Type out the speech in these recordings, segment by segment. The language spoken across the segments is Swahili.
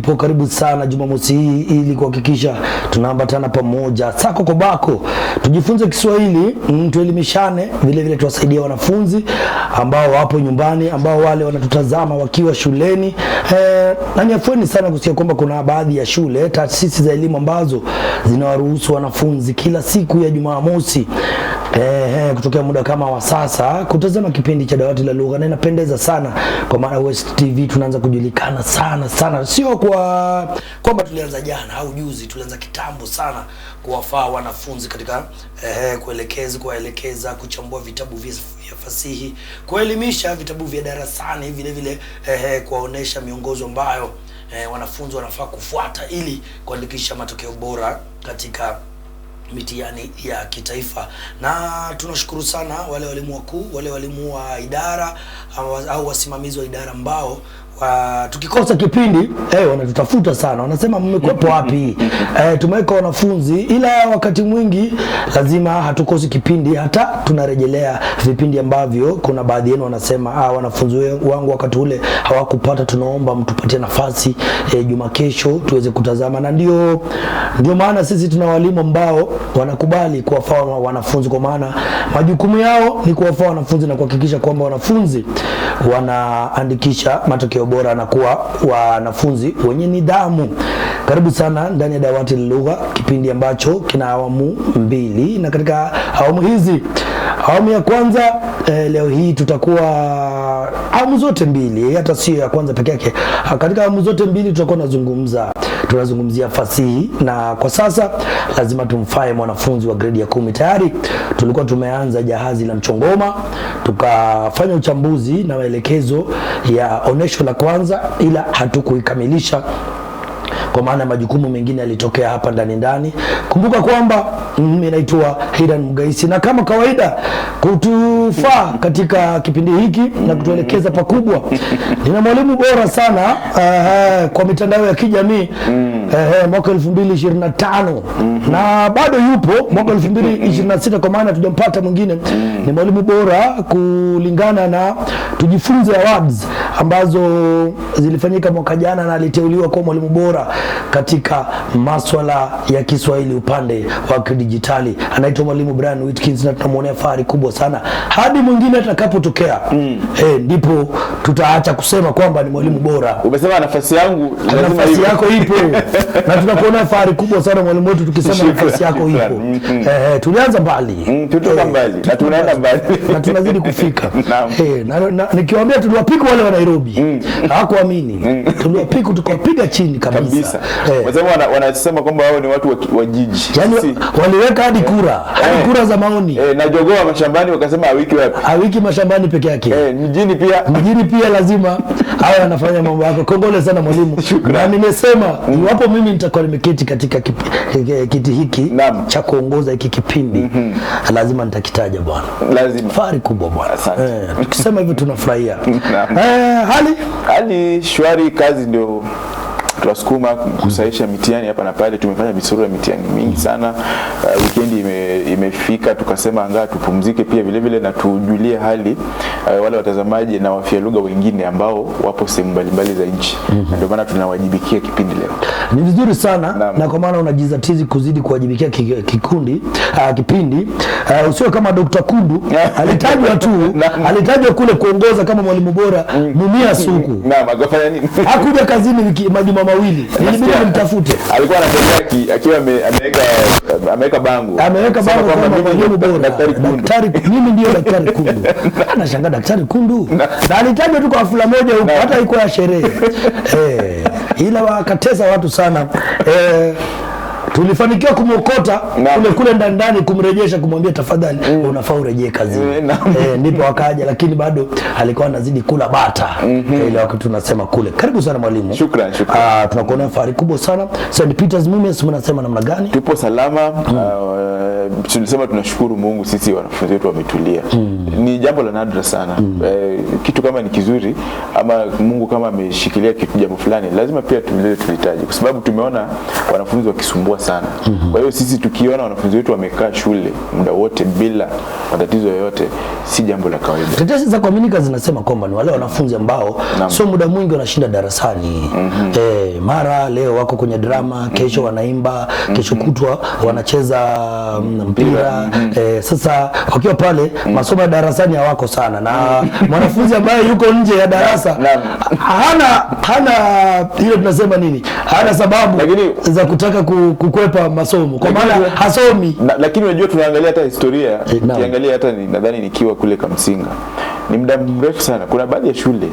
Ipo karibu sana Jumamosi hii ili kuhakikisha tunaambatana pamoja sako kwa bako, tujifunze Kiswahili, tuelimishane, vile vile tuwasaidie wanafunzi ambao wapo nyumbani, ambao wale wanatutazama wakiwa shuleni. Na ni afueni sana kusikia kwamba kuna baadhi ya shule, taasisi za elimu ambazo zinawaruhusu wanafunzi kila siku ya Jumamosi kutokea muda kama wa sasa kutazama kipindi cha Dawati la Lugha, na inapendeza sana kwa maana West TV tunaanza kujulikana sana, sio kwa kwamba tulianza jana au juzi, tulianza kitambo sana kuwafaa wanafunzi katika kuwaelekeza, kuchambua vitabu vya fasihi, kuelimisha vitabu vya darasani, vile vile kuwaonesha miongozo ambayo wanafunzi wanafaa kufuata ili kuandikisha matokeo bora katika mitihani ya kitaifa. Na tunashukuru sana wale walimu wakuu, wale walimu wa idara au wasimamizi wa idara ambao tukikosa kipindi wanatutafuta sana, wanasema mmekwepo wapi? Tumeweka wanafunzi, ila wakati mwingi lazima hatukosi kipindi, hata tunarejelea vipindi ambavyo kuna baadhi yenu wanasema wanafunzi wangu wakati ule hawakupata, tunaomba mtupatie nafasi juma kesho tuweze kutazama. Na ndio maana sisi tuna walimu ambao wanakubali kuwafaa wanafunzi, kwa maana majukumu yao ni kuwafaa wanafunzi na kuhakikisha kwamba wanafunzi wanaandikisha matokeo bora na kuwa wanafunzi wenye nidhamu. Karibu sana ndani ya Dawati la Lugha, kipindi ambacho kina awamu mbili, na katika awamu hizi, awamu ya kwanza leo hii tutakuwa awamu zote mbili, hata sio ya kwanza peke yake. Katika awamu zote mbili tutakuwa tunazungumzia fasihi, na kwa sasa lazima tumfae mwanafunzi wa grade ya 10. Tayari tulikuwa tumeanza jahazi la mchongoma, tukafanya uchambuzi na maelekezo ya onesho la kwanza, ila hatukuikamilisha kwa maana majukumu mengine yalitokea hapa ndani. Kumbuka kwamba mimi naitwa Hidan Mugaisi, na kama kawaida kutufaa katika kipindi hiki na kutuelekeza pakubwa nina mwalimu bora sana kwa mitandao ya kijamii mwaka 2025 na bado yupo mwaka 2026, kwa maana tujampata mwingine. Ni mwalimu bora kulingana na Tujifunze Awards ambazo zilifanyika mwaka jana, na aliteuliwa kwa mwalimu bora katika masuala ya Kiswahili upande wa kidijitali. Anaitwa mwalimu Brian Whitkins, na tunamuonea fahari kubwa sana hadi mwingine atakapotokea. Ndipo tutaacha kusema kwamba ni mwalimu bora. Umesema nafasi yangu, nafasi yako ipo na tunakuonea fahari kubwa sana mwalimu wetu tukisema nafasi yako ipo. Tulianza mbali, tutoka mbali na tunaenda mbali na tunazidi kufika. Na nikiwaambia tuliwapika wale wa Nairobi hawakuamini, tuliwapika tukawapiga chini kabisa. Wasema wanasema kwamba wao ni watu wa jiji, yani waliweka hadi kura za maoni. Na jogoo wa mashambani wakasema hawiki wapi? Hawiki mashambani peke yake. Mjini pia lazima hao wanafanya mambo yako. Kongole sana mwalimu. Na nimesema iwapo mimi nitakuwa nimeketi katika kiti hiki cha kuongoza hiki kipindi, lazima nitakitaja bwana. Lazima. Fahari kubwa bwana. Tukisema hivyo tunafurahia. Hali shwari, kazi ndio tunasukuma kusahisha mitihani hapa na pale. Tumefanya misoro ya mitihani mingi sana. Weekend imefika, tukasema angaa tupumzike pia vile vile na tujulie hali wale watazamaji na wafia lugha wengine ambao wapo sehemu mbalimbali za nchi. Ndio maana tunawajibikia kipindi leo. Ni vizuri sana na kwa maana unajizatizi kuzidi kuwajibikia kipindi. Usio kama Dr. Kundu alitajwa kule kuongoza kama mwalimu bora Mumia Suku. Akafanya nini? Hakuja kazini majuma mawili. Nilibidi nimtafute. Alikuwa anatembea akiwa ameweka bango kama mwalimu bora daktari. Mimi ndio Daktari Kundu. Anashangaa Daktari Kundu. Na alitajwa tu kwa hafla moja huko, hata iko ya sherehe. Ila wakatesa watu sana. Tulifanikiwa kumwokota kule ndani, kumrejesha, kumwambia tafadhali unafaa urejee kazini. Ndipo wakaja, lakini bado alikuwa anazidi kula bata. Ile wakati tunasema kule. Karibu sana mwalimu. Shukrani. Tunakuona fahari kubwa sana. St. Peter's Mumias mnasema namna gani? Tupo salama. Tulisema tunashukuru Mungu, sisi wanafunzi wetu wametulia. Ni jambo la nadra sana. Kitu kama ni kizuri ama Mungu kama ameshikilia kitu jambo fulani, lazima pia tulihitaji, kwa sababu tumeona wanafunzi wakisumbua sana. Kwa hiyo sisi tukiona wanafunzi wetu wamekaa shule muda wote bila matatizo yoyote, si jambo la kawaida. Tetesi za kuaminika zinasema kwamba ni wale wanafunzi ambao sio muda mwingi wanashinda darasani. Mara leo wako kwenye drama, kesho wanaimba, kesho kutwa wanacheza mpira. Sasa wakiwa pale masomo ya darasani hawako sana, na mwanafunzi ambaye yuko nje ya darasa hana ile tunasema nini, hana sababu za kutaka kukwepa masomo, kwa maana hasomi. Lakini unajua tunaangalia hata historia, ukiangalia hata nadhani nikiwa kule Kamsinga ni muda mrefu sana, kuna baadhi ya shule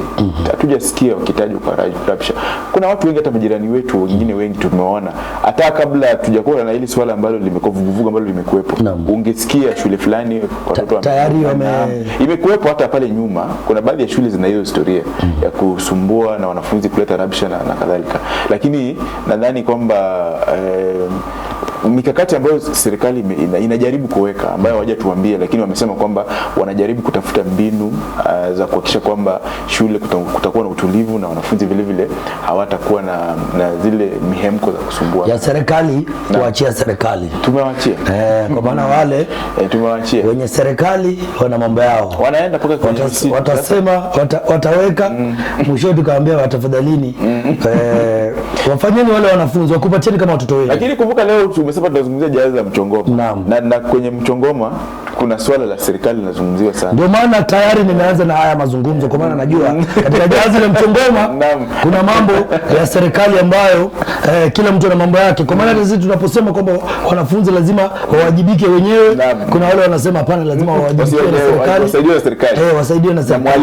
hatujasikia wakitajwa kwa rapsha. Kuna watu wengi, hata majirani wetu wengine wengi tumeona, hata kabla tujakuwa na hili swala ambalo limekuwa vuguvugu ambalo limekuepo, ungesikia shule fulani watoto tayari imekuepo. Hata pale nyuma kuna baadhi ya shule zina hiyo historia ya kusumbua na wanafunzi, kuleta rapsha na kadhalika. Lakini nadhani kwamba mikakati ambayo serikali inajaribu kuweka, ambayo hawajatuambia, lakini wamesema kwamba wanajaribu kutafuta mbinu za kuhakikisha kwamba shule kutakuwa na utulivu na wanafunzi vile vile hawatakuwa na zile mihemko za kusumbua. Ya serikali tuachia serikali. Tumewachia. Kwa maana wale tumewachia. Wenye serikali wana mambo yao. Wanaenda paka kwenye watasema wataweka mwisho tukaambia watafadhalini wafanyeni wale wanafunzi wakupatieni kama watoto wenu. Lakini kumbuka leo tumesema tunazungumzia jahazi la Mchongoma. Na kwenye Mchongoma kuna swala la serikali linazungumziwa sana. Ndio maana tayari nimeanza na haya mazungumzo, kwa maana najua katika jahazi la Mchongoma kuna mambo ya serikali ambayo kila mtu ana mambo yake. Kwa maana sisi tunaposema kwamba wanafunzi lazima wawajibike wenyewe, kuna wale wanasema hapana, lazima wawajibike na serikali. Wasaidiwe na serikali. Wasaidiwe na serikali.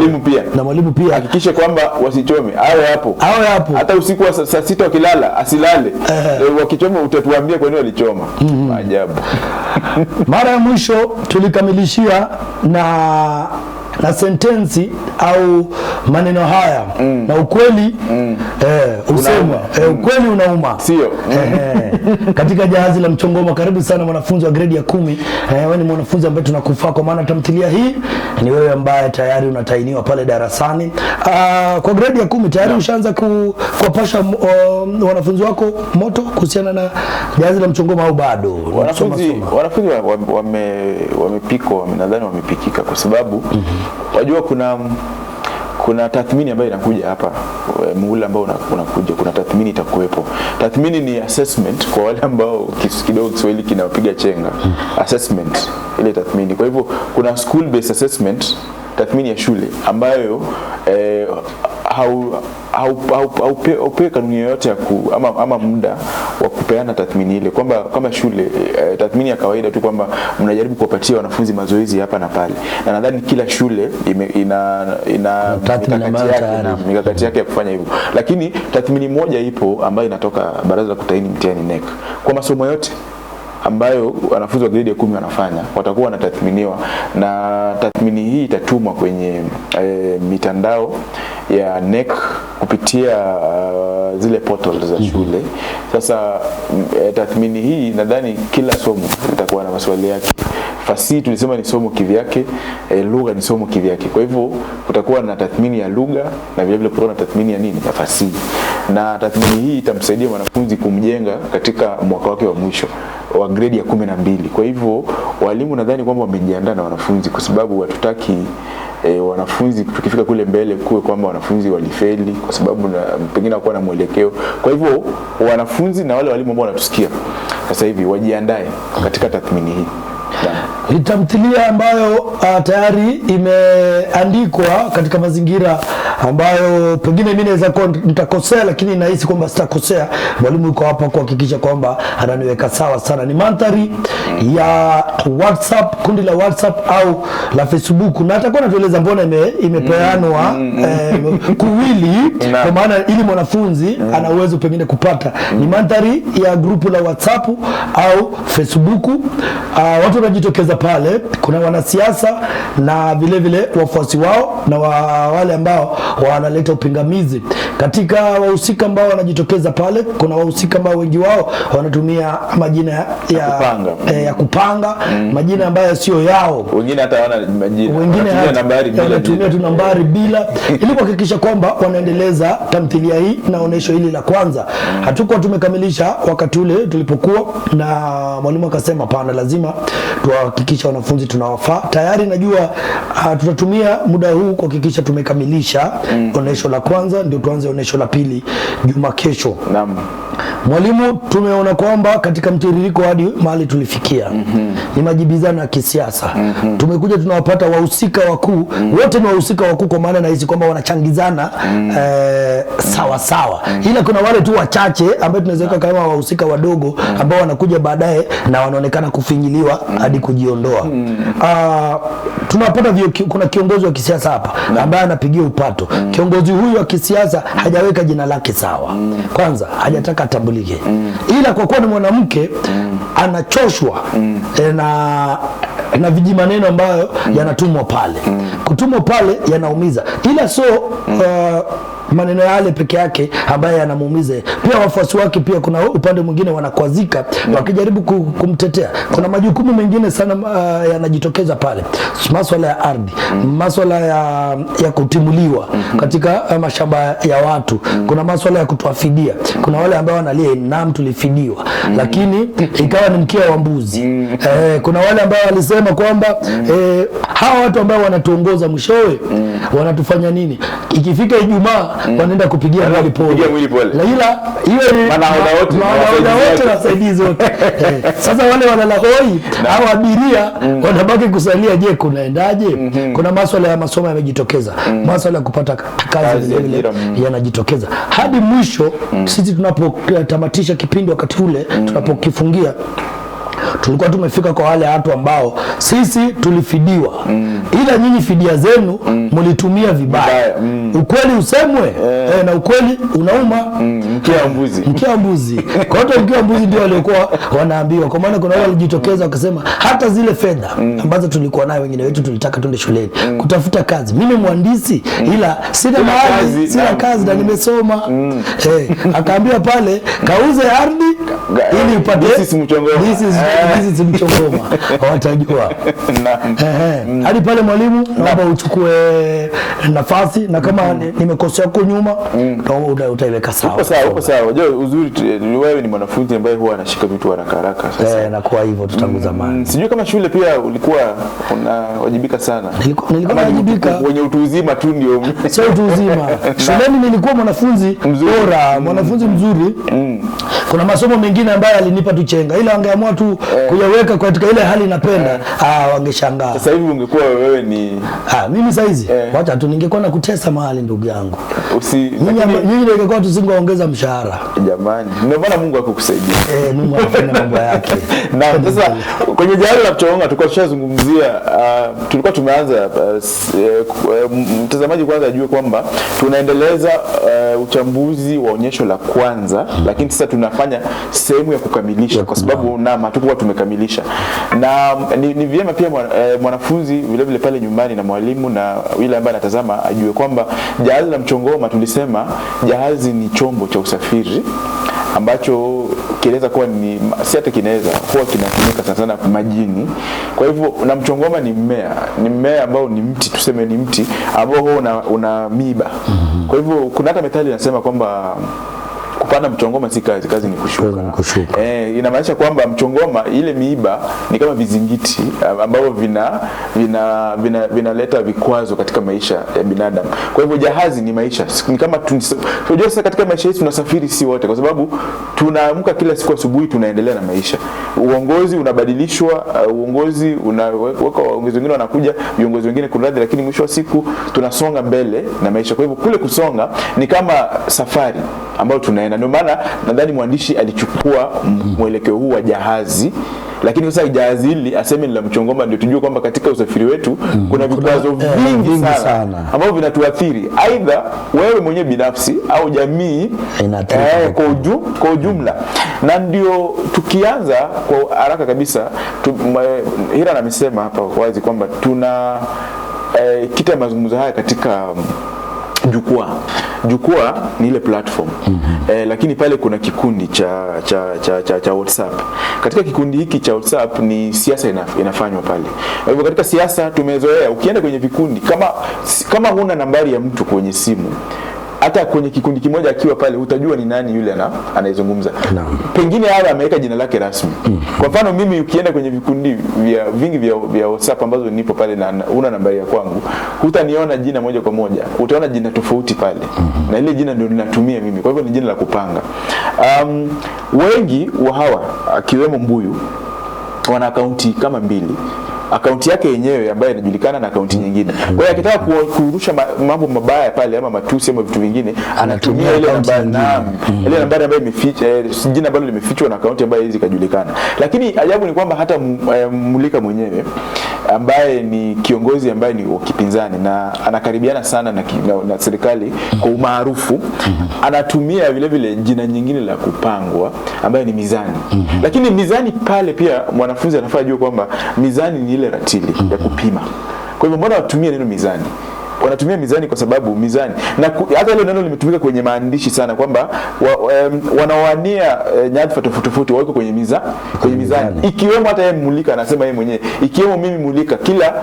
Na mwalimu pia. Hakikishe kwamba wasichome. Awe hapo. Hata usiku wa saa 6 wakilala asilale. Wakichoma utatuambia kwa nini walichoma. Maajabu. Mara ya mwisho tulikamilishia na sentensi au maneno haya na ukweli usema ukweli unauma, sio? Katika jahazi la Mchongoma. Karibu sana mwanafunzi wa grade ya 10. Wewe ni mwanafunzi ambaye tunakufaa, kwa maana tamthilia hii ni wewe ambaye tayari unatainiwa pale darasani. Kwa grade ya 10 tayari ushaanza kuwapasha wanafunzi wako moto kuhusiana na jahazi la Mchongoma au bado? Wanafunzi wamepikwa, nadhani wamepikika, kwa sababu wajua kuna tathmini ambayo inakuja hapa muhula ambao unakuja. Kuna tathmini itakuwepo. Tathmini ni assessment kwa wale ambao kidogo Kiswahili kinawapiga chenga. Assessment ile tathmini. Kwa hivyo kuna school based assessment, tathmini ya shule ambayo haupewi kanuni yoyote ya ama muda wa kupeana tathmini ile, kwamba kama shule tathmini ya kawaida tu kwamba mnajaribu kuwapatia wanafunzi mazoezi hapa na pale, na nadhani kila shule ina mikakati yake ya kufanya hivyo. Lakini tathmini moja ipo ambayo inatoka Baraza la Kutaini Mtihani NEC kwa masomo yote ambayo wanafunzi wa grade ya 10 wanafanya, watakuwa wanatathminiwa, na tathmini hii itatumwa kwenye mitandao ya NEC kupitia zile portals za shule. Sasa tathmini hii nadhani kila somo litakuwa na maswali yake. Fasihi tulisema ni somo kivyake, lugha ni somo kivyake. Kwa hivyo kutakuwa na tathmini ya lugha na vile vile kutakuwa na tathmini ya nini, ya fasihi. Na tathmini hii itamsaidia mwanafunzi kumjenga katika mwaka wake wa mwisho wa grade ya 12. Kwa hivyo walimu nadhani kwamba wamejiandaa na wanafunzi, kwa sababu hatutaki wanafunzi tukifika kule mbele kuwe kwamba wanafunzi walifeli kwa sababu pengine hawakuwa na mwelekeo. Kwa hivyo wanafunzi na wale walimu ambao wanatusikia sasa hivi wajiandae katika tathmini hii. Ni tamthilia ambayo tayari imeandikwa katika mazingira ambayo pengine mimi naweza kuwa nitakosea, lakini nahisi kwamba sitakosea. Mwalimu yuko hapa kuhakikisha kwamba ananiweka sawa sana. Ni mandhari ya WhatsApp, kundi la WhatsApp au la Facebook, na atakuwa anatueleza mbona imepeanwa kuwili, kwa maana ili mwanafunzi ana uwezo pengine kupata. Ni mandhari ya grupu la WhatsApp au Facebook. Watu wanajitokeza pale, kuna wanasiasa na vile vile wafuasi wao na wale ambao wanaleta upingamizi katika wahusika ambao wanajitokeza pale. Kuna wahusika ambao wengi wao wanatumia majina ya kupanga majina ambayo sio yao, wengine hata hawana majina, wengine wanatumia tu nambari bila ili kuhakikisha kwamba wanaendeleza tamthilia hii na onesho hili la kwanza. Hatukuwa tumekamilisha wakati ule tulipokuwa, na mwalimu akasema pana, lazima tuhakikisha wanafunzi tunawafaa. Tayari najua tutatumia muda huu kuhakikisha tumekamilisha onesho la kwanza, ndio tuanze onesho la pili juma kesho. Naam. Mwalimu, tumeona kwamba katika mtiririko hadi mahali tulifikia ni majibizano ya kisiasa. Tumekuja tunawapata wahusika wakuu, wote ni wahusika wakuu, kwa maana nahisi kwamba wanachangizana sawa sawa, ila kuna wale tu wachache ambao tunaweza kama wahusika wadogo ambao wanakuja baadaye na wanaonekana kufinyiliwa hadi kujiondoa. Tunapata kuna kiongozi wa kisiasa hapa ambaye anapigia upato. Kiongozi huyu wa kisiasa hajaweka jina lake sawa. Kwanza hajataka atambulike, ila kwa kuwa ni mwanamke anachoshwa na viji maneno ambayo yanatumwa pale. Kutumwa pale yanaumiza, ila so maneno yale peke yake ambaye yanamuumiza pia wafuasi wake. Pia kuna upande mwingine wanakwazika wakijaribu kumtetea. Kuna majukumu mengine sana yanajitokeza pale, masuala ya ardhi, masuala ya kutimuliwa katika mashamba ya watu, kuna masuala ya kutoa fidia. Kuna wale ambao wanalia naam tulifidiwa, lakini ikawa ni mkia wa mbuzi. Kuna wale ambao walisema kwamba hawa watu ambao wanatuongoza mwishowe wanatufanya nini? Ikifika Ijumaa wanaenda kupigia mwili pole. Ila hiyo ni maana wote wasaidizi wote. Sasa wale walalahoi au abiria wanabaki kusalia, je, kunaendaje? Kuna masuala ya masomo yamejitokeza, masuala ya kupata kazi vile yanajitokeza hadi mwisho. Sisi tunapotamatisha kipindi, wakati ule tunapokifungia, tulikuwa tumefika kwa wale watu ambao sisi tulifidiwa, ila nyinyi fidia zenu mlitumia vibaya. Ukweli usemwe, na ukweli unauma. Mkia mbuzi. Kwa hiyo mkia mbuzi ndio waliokuwa wanaambiwa, kwa maana kuna wale walijitokeza wakasema hata zile fedha ambazo tulikuwa nayo wengine wetu tulitaka twende shuleni kutafuta kazi. Mimi mhandisi, ila sina mahali, sina kazi na nimesoma. Akaambiwa pale kauze ardhi ili upate This is mchongoma. Watajua. Hadi pale mwalimu, naomba uchukue nafasi, na kama nimekosea huko nyuma utaiweka sawa. Uko sawa. Unajua uzuri wewe ni mwanafunzi ambaye huwa anashika vitu haraka haraka. Sasa na kwa hivyo tutangu zamani. Sijui kama shule pia ulikuwa unawajibika sana. Nilikuwa nawajibika kwenye utu uzima tu ndio. Sio utu uzima. Shuleni nilikuwa mwanafunzi bora, mwanafunzi mzuri. Kuna masomo mengine ambayo alinipa tu chenga, ila angeamua tu kuyaweka katika ile hali napenda, wangeshangaa. Sasa hivi ungekuwa wewe ni mimi saizi wacha tu ningekuwa na kutesa mahali, ndugu yangu. Nyinyi ningekuwa tusingeongeza mshahara. Jamani, ndio maana Mungu akukusaidia. Mungu afanye mambo yake. Na sasa kwenye jadala la kuchonga tulikuwa tushazungumzia, tulikuwa tumeanza mtazamaji kwanza ajue kwamba tunaendeleza uchambuzi wa onyesho la kwanza, lakini sasa tunafanya sehemu ya kukamilisha kwa sababu hatukuwa tumekamilisha. Na ni vyema pia mwanafunzi vile vile pale nyumbani na mwalimu na yule ambaye anatazama ajue kwamba jahazi la mchongoma, tulisema jahazi ni chombo cha usafiri ambacho kinaweza kuwa ni si hata kinaweza kuwa kinatumika sana majini. Kwa hivyo na mchongoma ni mmea ambao ni mti, tuseme ni mti ambao una miiba. Kwa hivyo kuna hata methali inasema kwamba kupanda mchongoma si kazi, kazi ni kushuka. Inamaanisha kwamba mchongoma ile miiba ni kama vizingiti ambavyo vinaleta vikwazo katika maisha ya binadamu. Kwa hivyo jahazi ni maisha. Ni kama tunajua sasa katika maisha yetu tunasafiri si wote, kwa sababu tunaamka kila siku asubuhi tunaendelea na maisha. Uongozi unabadilishwa, uongozi unaweka viongozi wengine wanakuja, viongozi wengine kunradhi, lakini mwisho wa siku tunasonga mbele na maisha. Kwa hivyo kule kusonga ni kama safari ambayo tunaenda. Ndio maana nadhani mwandishi alichukua mwelekeo huu wa jahazi, lakini sasa jahazi hili aseme ni la mchongoma ndio tujue kwamba katika usafiri wetu kuna vikwazo vingi sana ambavyo vinatuathiri, aidha wewe mwenyewe binafsi au jamii kwa ujumla. Na ndio tukianza kwa haraka kabisa Hira amesema hapa wazi kwamba tuna kita mazungumzo haya katika Jukwaa ni ile platform. Lakini pale kuna kikundi cha WhatsApp. Katika kikundi hiki cha WhatsApp ni siasa inafanywa pale. Kwa hivyo katika siasa tumezoea ukienda kwenye vikundi, kama huna nambari ya mtu kwenye simu, hata kwenye kikundi kimoja akiwa pale utajua ni nani yule anayezungumza. Pengine yeye ameweka jina lake rasmi. Kwa mfano mimi ukienda kwenye vikundi vingi vya WhatsApp ambazo nipo pale na una nambari ya kwangu, hutaniona jina moja kwa moja. Utaona jina tofauti pale. Na ile jina ndio ninatumia mimi. Kwa hivyo ni jina la kupanga. Wengi wa hawa akiwemo Mbuyu wana akaunti kama 2. Akaunti yake yenyewe ambayo inajulikana na akaunti nyingine. Kwa hiyo akitaka kurusha mambo mabaya pale ama matusi ama vitu vingine, anatumia ile nambari ile nambari ambayo imefichwa, jina ambalo limefichwa na akaunti ambayo hizi kujulikana. Lakini ajabu ni kwamba hata Mulika mwenyewe ambaye ni kiongozi ambaye ni wa kipinzani na anakaribiana sana na serikali kwa umaarufu, anatumia vile vile jina nyingine la kupangwa ambayo ni Mizani. Lakini Mizani pale pia mwanafunzi anafaa ajue kwamba Mizani ni ile ratili ya kupima. Kwa hivyo mbona watumie neno Mizani? Wanatumia Mizani kwa sababu Mizani, na hata ile neno limetumika kwenye maandishi sana kwamba wanawania nyadhifa tofauti wako kwenye mizani. Ikiwemo hata yeye Mulika anasema yeye mwenyewe, ikiwemo mimi Mulika, kila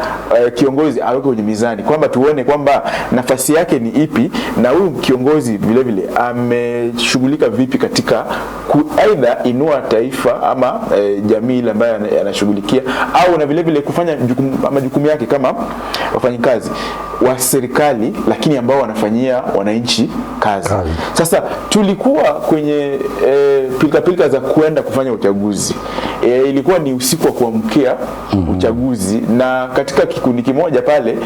kiongozi aweke kwenye mizani kwamba tuone kwamba nafasi yake ni ipi na huyu kiongozi vile vile ameshughulika vipi katika aidha inua taifa ama jamii ile ambayo anashughulikia, au na vile vile kufanya majukumu yake kama wafanyikazi wa serikali lakini ambao wanafanyia wananchi kazi. Sasa tulikuwa kwenye pilika za kwenda kufanya uchaguzi. Ilikuwa ni usiku wa kuamkia uchaguzi, na katika kikundi kimoja pale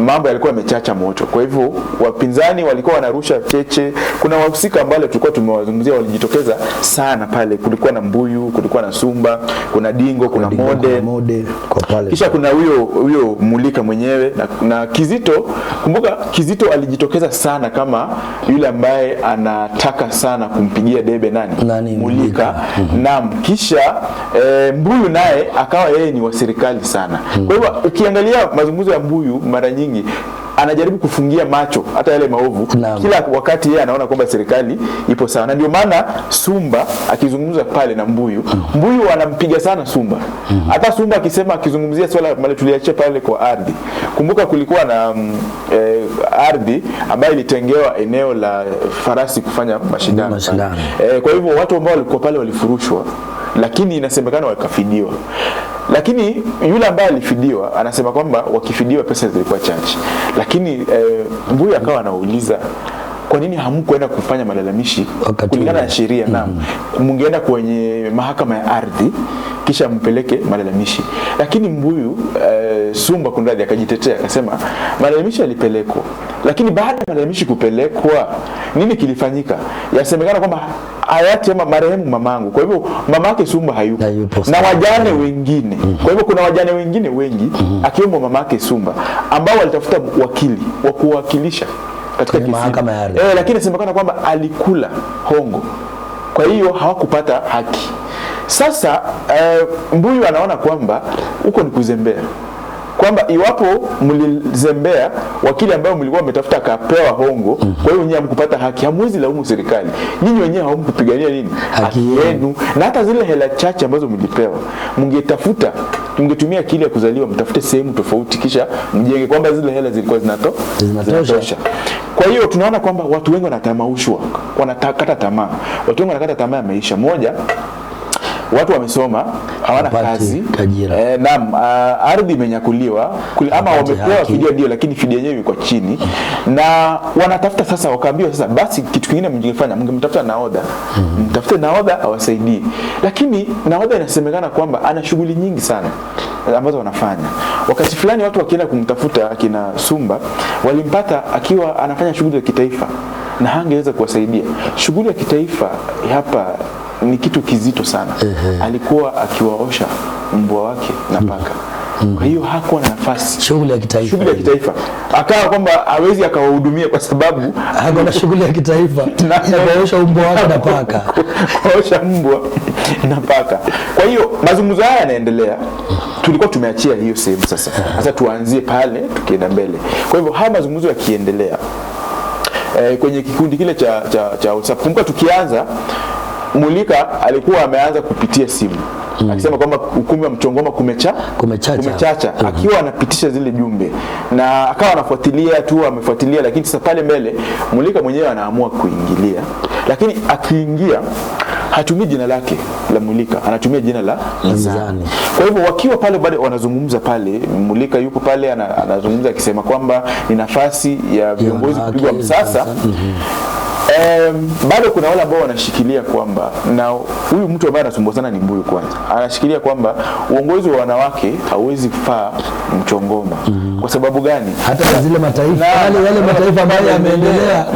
mambo yalikuwa yamechacha moto. Kwa hivyo wapinzani walikuwa wanarusha cheche. Kuna wahusika ambao tulikuwa tumewazungumzia walijitokeza sana pale. Kulikuwa na Mbuyu, kulikuwa na Sumba, kuna Dingo, kuna Mode kwa pale. Kisha kuna huyo Mulika mwenyewe na Kizito. Kumbuka Kizito alijitokeza sana kama yule ambaye anataka sana kumpigia debe nani? Mulika. Naam, kisha Mbuyu naye akawa yeye ni wa serikali sana. Kwa hivyo ukiangalia mazungumzo ya Mbuyu mara nyingi anajaribu kufungia macho hata yale maovu. Kila wakati yeye anaona kwamba serikali ipo sawa. Na ndio maana Sumba akizungumza pale na Mbuyu anampiga sana Sumba. Hata Sumba akizungumzia swala mali tuliachia pale kwa ardhi. Kumbuka kulikuwa na ardhi ambayo ilitengewa eneo la farasi kufanya mashindano. Kwa hivyo watu ambao walikuwa pale walifurushwa, lakini inasemekana wakafidiwa. Lakini yule ambaye alifidiwa anasema kwamba wakifidiwa pesa zilikuwa chache. Lakini Mbuyu akawa anauliza, kwa nini hamkuenda kufanya malalamishi kulingana na sheria? Na mungeenda kwenye mahakama ya ardhi kisha mpeleke malalamishi. Lakini Mbuyu Sumba kunradhi akajitetea akasema malalamishi yalipelekwa, lakini baada ya malalamishi kupelekwa nini kilifanyika? Yasemekana kwamba hayati ama marehemu mamangu, kwa hivyo mamake Sumba hayupo na wajane wengine. Kwa hivyo kuna wajane wengine wengi akiwemo mamake Sumba ambao walitafuta wakili wa kuwakilisha katika mahakama ya ardhi. Lakini inasemekana kwamba alikula hongo, kwa hiyo hawakupata haki. Sasa Mbuyu anaona kwamba huko ni kuzembea, kwamba iwapo mlizembea wakili ambao mlikuwa mmetafuta akapewa hongo, kwa hiyo nyinyi hamkupata haki, hamwezi laumu serikali. Nyinyi wenyewe hamkupigania nini? Haki yenu. Na hata zile hela chache ambazo mlipewa mngetafuta, mngetumia akili ya kuzaliwa mtafute sehemu tofauti kisha mjenge kwamba zile hela zilikuwa zinatosha. Kwa hiyo tunaona kwamba watu wengi wanatamaushwa, wanakata tamaa. Watu wengi wanakata tamaa ya maisha. Moja, watu wamesoma hawana kazi. Naam, ardhi imenyakuliwa ama wamepewa fidia ndio, lakini fidia yenyewe iko chini. Na wanatafuta sasa, wakaambiwa sasa basi kitu kingine mngefanya, mngemtafuta nahodha. Mtafute nahodha awasaidie. Lakini nahodha inasemekana kwamba ana shughuli nyingi sana ambazo wanafanya. Wakati fulani watu wakienda kumtafuta akina Sumba walimpata akiwa anafanya shughuli za kitaifa na hangeweza kuwasaidia. Shughuli ya kitaifa hapa ni kitu kizito sana. Alikuwa akiwaosha mbwa wake na paka. Kwa hiyo hakuwa na nafasi. Shughuli ya kitaifa. Akawa kwamba hawezi akawahudumia kwa sababu hakuwa na shughuli ya kitaifa. Na kuosha mbwa wake na paka. Kuosha mbwa na paka. Kwa hiyo mazungumzo haya yanaendelea. Tulikuwa tumeachia hiyo sehemu sasa. Sasa tuanzie pale tukienda mbele. Kwa hivyo haya mazungumzo yakiendelea, kwenye kikundi kile cha WhatsApp. Kumbuka tukianza Mulika alikuwa ameanza kupitia simu. Akisema kwamba ukumbi wa Mchongoma kumechacha. Akiwa anapitisha zile jumbe na akawa amefuatilia, lakini sasa pale mbele Mulika mwenyewe anaamua kuingilia, lakini akiingia hatumii jina lake la Mulika, anatumia jina la Mizani. Kwa hivyo wakiwa pale bado wanazungumza pale, Mulika yuko pale anazungumza akisema kwamba ni nafasi ya viongozi kupigwa msasa. Bado kuna wale ambao wanashikilia kwamba, na huyu mtu ambaye anasumbua sana ni Mbuyu kwanza, anashikilia kwamba uongozi wa wanawake hauwezi kufaa Mchongoma. Kwa sababu gani? Hata zile mataifa wale mataifa ambayo yameendelea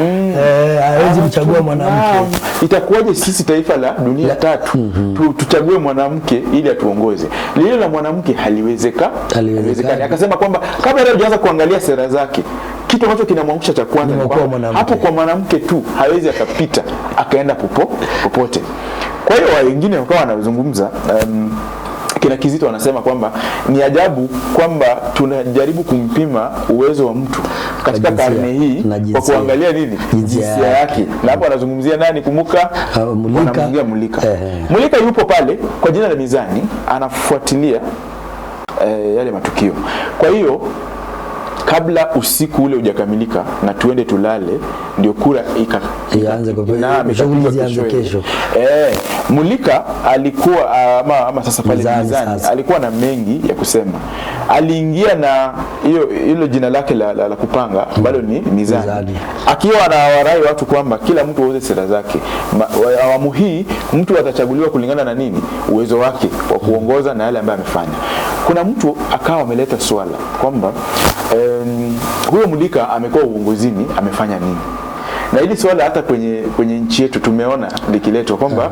hawezi mchagua mwanamke. Itakuwaje sisi taifa la dunia tatu tuchague mwanamke ili atuongoze? Lile la mwanamke haliwezekani. Akasema kwamba kabla hajaanza kuangalia sera zake, kitu ambacho kinamwangusha cha kwanza hapo kwa mwanamke tu hawezi akapita akaenda popote. Kwa hiyo wengine wakawa wanazungumza, kina Kizito wanasema kwamba ni ajabu kwamba tunajaribu kumpima uwezo wa mtu katika karne hii kwa kuangalia nini? Jinsia yake. Na hapo anazungumzia nani? Kumbuka Mulika. Mulika yupo pale kwa jina la Mizani, anafuatilia yale matukio. Kwa hiyo kabla usiku ule hujakamilika na tuende tulale, ndio kura ianze kesho. Mulika alikuwa ama sasa pale Mizani alikuwa na mengi ya kusema. Aliingia na hilo jina lake la kupanga ambalo ni Mizani. Akiwa anawarai watu kwamba kila mtu auze sera zake. Awamu hii mtu atachaguliwa kulingana na nini? Uwezo wake wa kuongoza na yale ambayo amefanya. Kuna mtu akawa ameleta swala kwamba huyo Mulika amekuwa uongozini, amefanya nini? Na hili swala hata kwenye nchi yetu tumeona likiletwa kwamba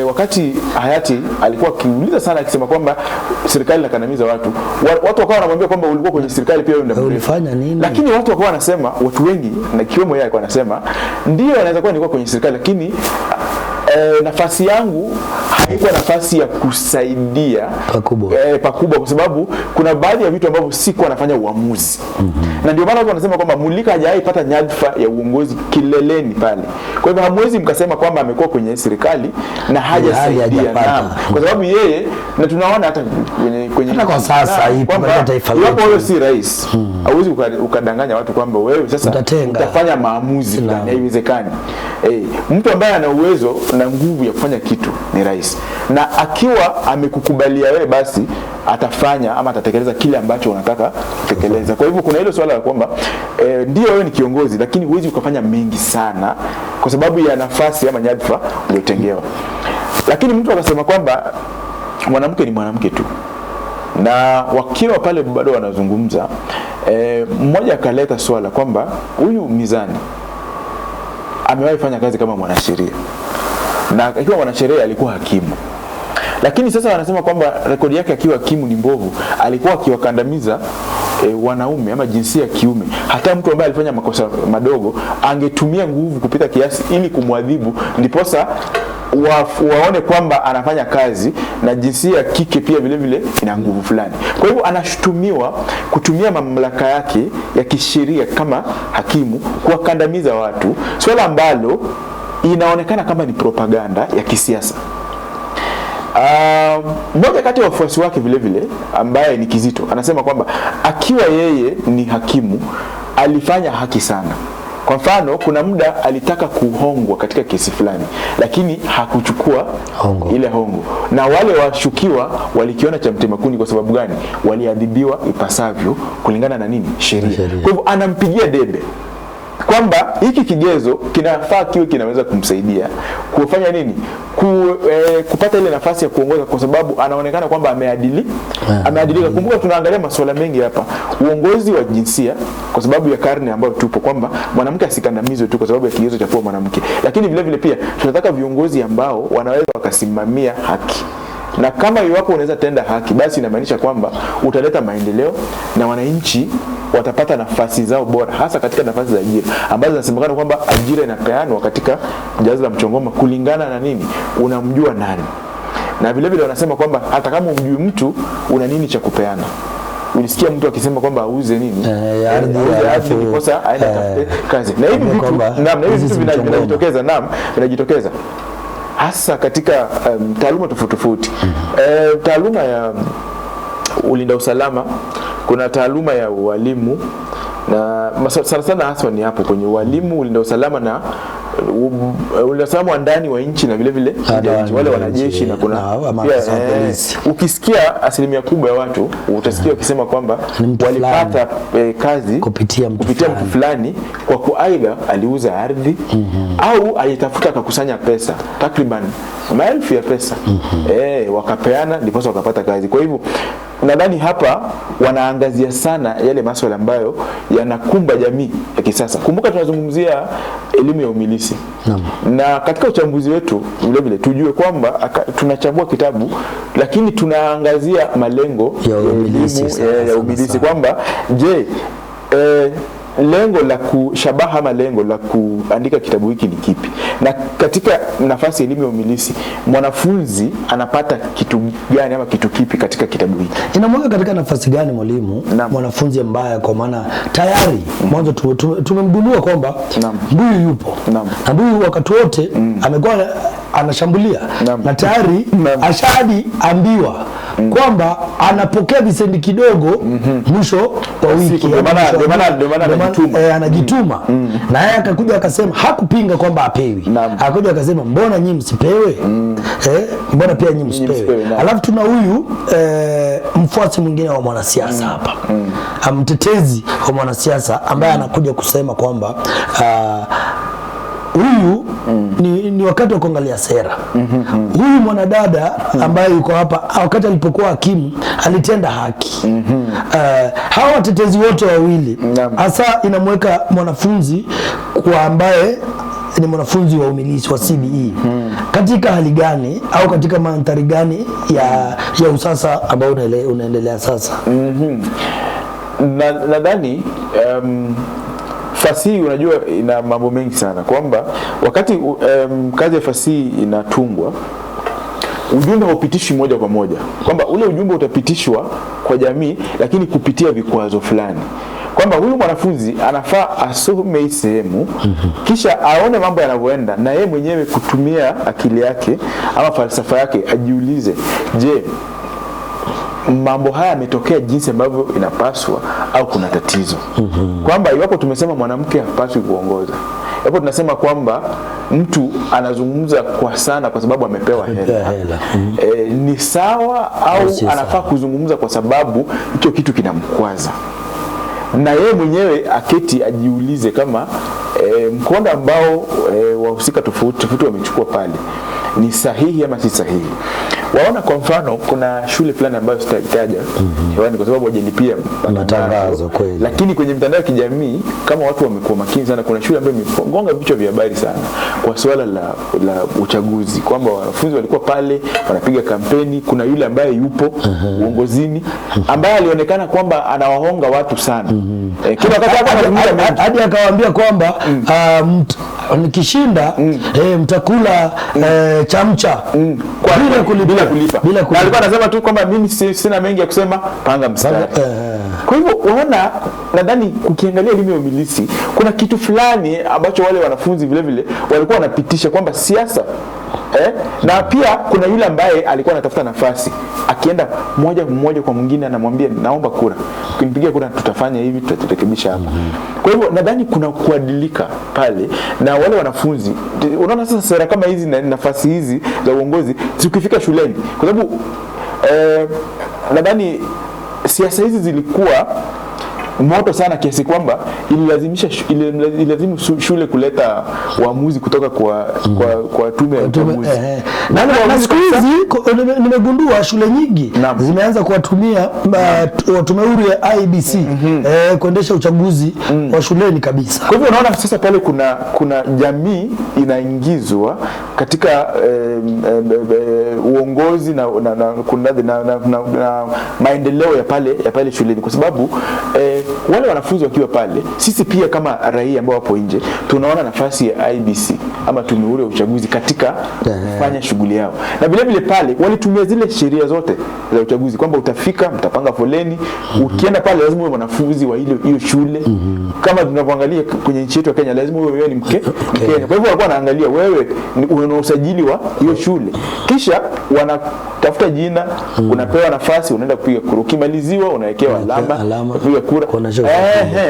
wakati hayati alikuwa akiuliza sana akisema kwamba serikali inakandamiza watu wakawa wanamwambia kwamba ulikuwa kwenye serikali pia wewe ulifanya nini? Lakini watu wakawa wanasema, watu wengi na kiwemo yeye alikuwa anasema ndio anaweza kuwa nilikuwa kwenye serikali, lakini nafasi yangu haikuwa nafasi ya kusaidia pakubwa kwa sababu kuna baadhi ya vitu ambavyo sikuwa nafanya uamuzi. Na ndio maana watu wanasema kwamba Mulika hajaipata nyadhifa ya uongozi kileleni pale. Kwa hivyo hamwezi mkasema kwamba amekuwa kwenye serikali na hajasaidia. Kwa sababu yeye, na tunaona hata kwenye hata kwa sasa kwamba taifa letu wewe si rais. Hauwezi ukadanganya watu kwamba wewe sasa utafanya maamuzi fulani, haiwezekani. Mtu ambaye ana uwezo na nguvu ya kufanya kitu ni rais. Na akiwa amekukubalia wewe, basi atafanya ama atatekeleza kile ambacho unataka kutekeleza. Kwa hivyo kuna hilo swala la kwamba ndio wewe ni kiongozi, lakini huwezi ukafanya mengi sana kwa sababu ya nafasi ama nyadhifa uliotengewa. Lakini mtu akasema kwamba mwanamke ni mwanamke tu. Na wakiwa pale bado wanazungumza, mmoja akaleta swala kwamba huyu Mizani amewahi fanya kazi kama mwanasheria. Na akiwa mwanasheria alikuwa hakimu. Lakini sasa wanasema kwamba rekodi yake akiwa hakimu ni mbovu. Alikuwa akiwakandamiza wanaume ama jinsia ya kiume. Hata mtu ambaye alifanya makosa madogo angetumia nguvu kupita kiasi ili kumwadhibu, ndiposa waone kwamba anafanya kazi, na jinsia ya kike pia vile vile ina nguvu fulani. Kwa hivyo anashutumiwa kutumia mamlaka yake ya kisheria kama hakimu kuwakandamiza watu, swala ambalo inaonekana kama ni propaganda ya kisiasa. Mmoja kati ya wafuasi wake vile vile ambaye ni Kizito anasema kwamba akiwa yeye ni hakimu alifanya haki sana. Kwa mfano, kuna muda alitaka kuhongwa katika kesi fulani, lakini hakuchukua ile hongo. Na wale washukiwa walikiona cha mtema kuni. Kwa sababu gani? Waliadhibiwa ipasavyo kulingana na nini? Sheria. Kwa hivyo anampigia debe kwamba hiki kigezo kinafaa kiwe kinaweza kumsaidia kufanya nini? Kupata ile nafasi ya kuongoza, kwa sababu anaonekana kwamba ameadilika. Kumbuka tunaangalia masuala mengi hapa, uongozi wa jinsia, kwa sababu ya karne ambayo tupo, kwamba mwanamke asikandamizwe tu kwa sababu ya kigezo cha kuwa mwanamke, lakini vile vile pia tunataka viongozi ambao wanaweza wakasimamia haki. Na kama iwapo unaweza tenda haki, basi inamaanisha kwamba utaleta maendeleo na wananchi watapata nafasi zao bora, hasa katika nafasi za ajira ambazo zinasemekana kwamba ajira inapeanwa katika jazi la Mchongoma kulingana na nini? Unamjua nani. Na vile vile wanasema kwamba hata kama umjui mtu, una nini cha kupeana. ulisikia mtu akisema kwamba auze nini ardhi ndiposa aende atafute kazi. Na hivi vitu vinajitokeza hasa katika taaluma tofauti. Taaluma ya ulinda usalama, kuna taaluma ya ualimu, na sana hasa ni hapo kwenye ualimu, ulinda usalama na ulinda usalama wa ndani wa nchi na vile vile wale wanajeshi, na kuna pia ukisikia asilimia kubwa ya watu utasikia wakisema kwamba walipata kazi kupitia mtu fulani kwa kuaidha aliuza ardhi au alitafuta akakusanya pesa takriban maelfu ya pesa wakapeana ndipo wakapata kazi. Kwa hivyo nadhani hapa wanaangazia sana yale masuala ambayo yanakumba jamii ya kisasa. Kumbuka tunazungumzia elimu ya umilisi. Na katika uchambuzi wetu vile vile tujue kwamba tunachambua kitabu lakini tunaangazia malengo ya umilisi kwamba je, lengo la kushabaha ama lengo la kuandika kitabu hiki ni kipi, na katika nafasi ya elimu ya umilisi mwanafunzi anapata kitu gani ama kitu kipi katika kitabu hiki, inamweka katika nafasi gani mwalimu mwanafunzi ambaye kwa maana tayari mwanzo tumemgundua kwamba mbuyu yupo na mbuyu wakati wote amekuwa anashambulia na tayari ashadi ambiwa kwamba anapokea visendi kidogo mwisho wa wiki, anajituma na yeye akakuja akasema hakupinga kwamba apewi, akakuja akasema mbona nyinyi msipewe, mbona pia nyinyi msipewe. Alafu tuna huyu mfuasi mwingine wa mwanasiasa hapa, mtetezi wa mwanasiasa ambaye anakuja kusema kwamba huyu ni wakati wa kuangalia sera. Huyu mwanadada ambaye yuko hapa wakati alipokuwa hakimu alitenda haki. Hawa watetezi wote wawili hasa inamweka mwanafunzi kwa ambaye ni mwanafunzi wa umilisi wa CBE katika hali gani au katika mandhari gani ya usasa ambao unaendelea sasa. Nadhani fasihi unajua ina mambo mengi sana, kwamba wakati kazi ya fasihi inatungwa ujumbe haupitishwi moja kwa moja, kwamba ule ujumbe utapitishwa kwa jamii lakini kupitia vikwazo fulani, kwamba huyu mwanafunzi anafaa asome hii sehemu kisha aone mambo yanavyoenda na yeye mwenyewe kutumia akili yake ama falsafa yake ajiulize, je, mambo haya yametokea jinsi ambavyo inapaswa au kuna tatizo? Kwamba iwapo tumesema mwanamke hapaswi kuongoza, iwapo tunasema kwamba mtu anazungumza kwa sana kwa sababu amepewa hela, ni sawa au anafaa kuzungumza kwa sababu hicho kitu kinamkwaza? Na yeye mwenyewe aketi ajiulize kama mkondo ambao wahusika tofauti wamechukua pale ni sahihi ama si sahihi. Waona kwa mfano kuna shule fulani ambayo sitataja hewani kwa sababu wajalipia matangazo kweli, lakini kwenye mitandao ya kijamii kama watu wamekuwa makini sana, kuna shule ambayo imegonga vichwa vya habari sana kwa swala la uchaguzi, kwamba wanafunzi walikuwa pale wanapiga kampeni. Kuna yule ambaye yupo uongozini ambaye alionekana kwamba anawahonga watu sana, kila wakati hadi akawaambia kwamba nikishinda mtakula chamcha bila kulipa. Na alikuwa anasema tu kwamba mimi sina mengi ya kusema, panga mstari. Kwa hivyo waona, nadhani ukiangalia elimu ya umilisi kuna kitu fulani ambacho wale wanafunzi vile vile walikuwa wanapitisha kwamba siasa na pia kuna yule ambaye alikuwa anatafuta nafasi, akienda moja kwa mwingine anamwambia naomba kura, ukinipigia kura tutafanya hivi, tutarekebisha hapa. Kwa hivyo nadhani kuna kuadilika pale, na wale wanafunzi unaona sasa sera kama hizi na nafasi hizi za uongozi zikifika shuleni, kwa sababu nadhani siasa hizi zilikuwa moto sana kiasi kwamba ililazimu shule kuleta uamuzi kutoka kwa tume ya uchaguzi. Na siku hizi nimegundua shule nyingi zimeanza kuwatumia tume huru ya IEBC kuendesha uchaguzi wa shuleni kabisa. Kwa hivyo unaona sasa pale kuna jamii inaingizwa katika uongozi na maendeleo ya pale shuleni, kwa sababu wale wanafunzi wakiwa pale, sisi pia kama raia ambao wapo nje tunaona nafasi ya IBC ama tume huru ya uchaguzi katika kufanya shughuli yao. Na vile vile pale walitumia zile sheria zote za uchaguzi kwamba utafika, mtapanga foleni, ukienda pale lazima uwe mwanafunzi wa hiyo shule. Kama tunavyoangalia kwenye nchi yetu ya Kenya, lazima wewe ni Mkenya. Kwa hivyo walikuwa wanaangalia wewe una usajili wa hiyo shule. Kisha wanatafuta jina, unapewa nafasi, unaenda kupiga kura. Ukimaliziwa unawekewa alama kupiga kura.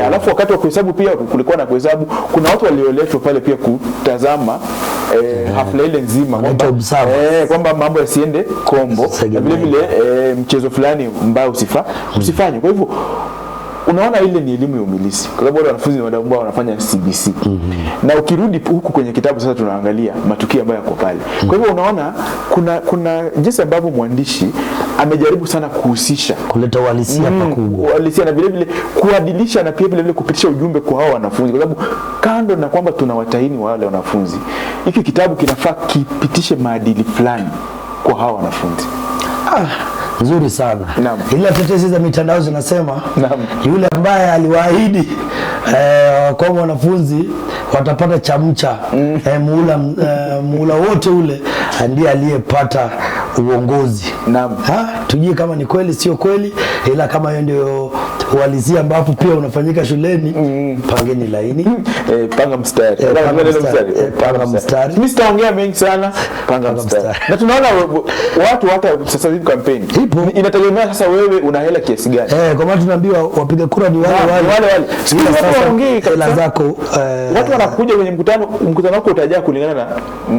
Alafu wakati wa kuhesabu pia kulikuwa na kuhesabu. Kuna watu walioletwa pale pia kutazama hafla ile nzima kwamba mambo yasiende kombo, na vile vile mchezo fulani mbao usifanye. Kwa hivyo unaona ile ni elimu ya umilisi, kwa sababu wale wanafunzi ambao wanafanya CBC. Na ukirudi huku kwenye kitabu sasa tunaangalia matukio ambayo yako pale. Kwa hivyo unaona kuna jinsi ambavyo mwandishi amejaribu sana kuhusisha, kuleta uhalisia pakubwa, uhalisia na vile vile kuadilisha, na pia vile vile kupitisha ujumbe kwa hao wanafunzi, kwa sababu kando na kwamba tunawatahini wale wanafunzi, hiki kitabu kinafaa kipitishe maadili fulani kwa hao wanafunzi. Nzuri sana. Ila tetesi za mitandao zinasema yule ambaye aliwaahidi kwa wanafunzi watapata chamcha muhula wote ule ndiye aliyepata uongozi. Tujue kama ni kweli sio kweli, ila kama hiyo ndio uhalisia ambapo pia unafanyika shuleni, pangeni laini, panga mstari. Panga mstari. Mimi sitaongea mengi sana, panga mstari. Na tunaona watu hata sasa hivi kampeni inategemea sasa wewe una hela kiasi gani. Kwa maana tunaambiwa wapiga kura ni wale. Sasa waongee hela zako. Watu wanakuja kwenye mkutano wako utajaa kulingana na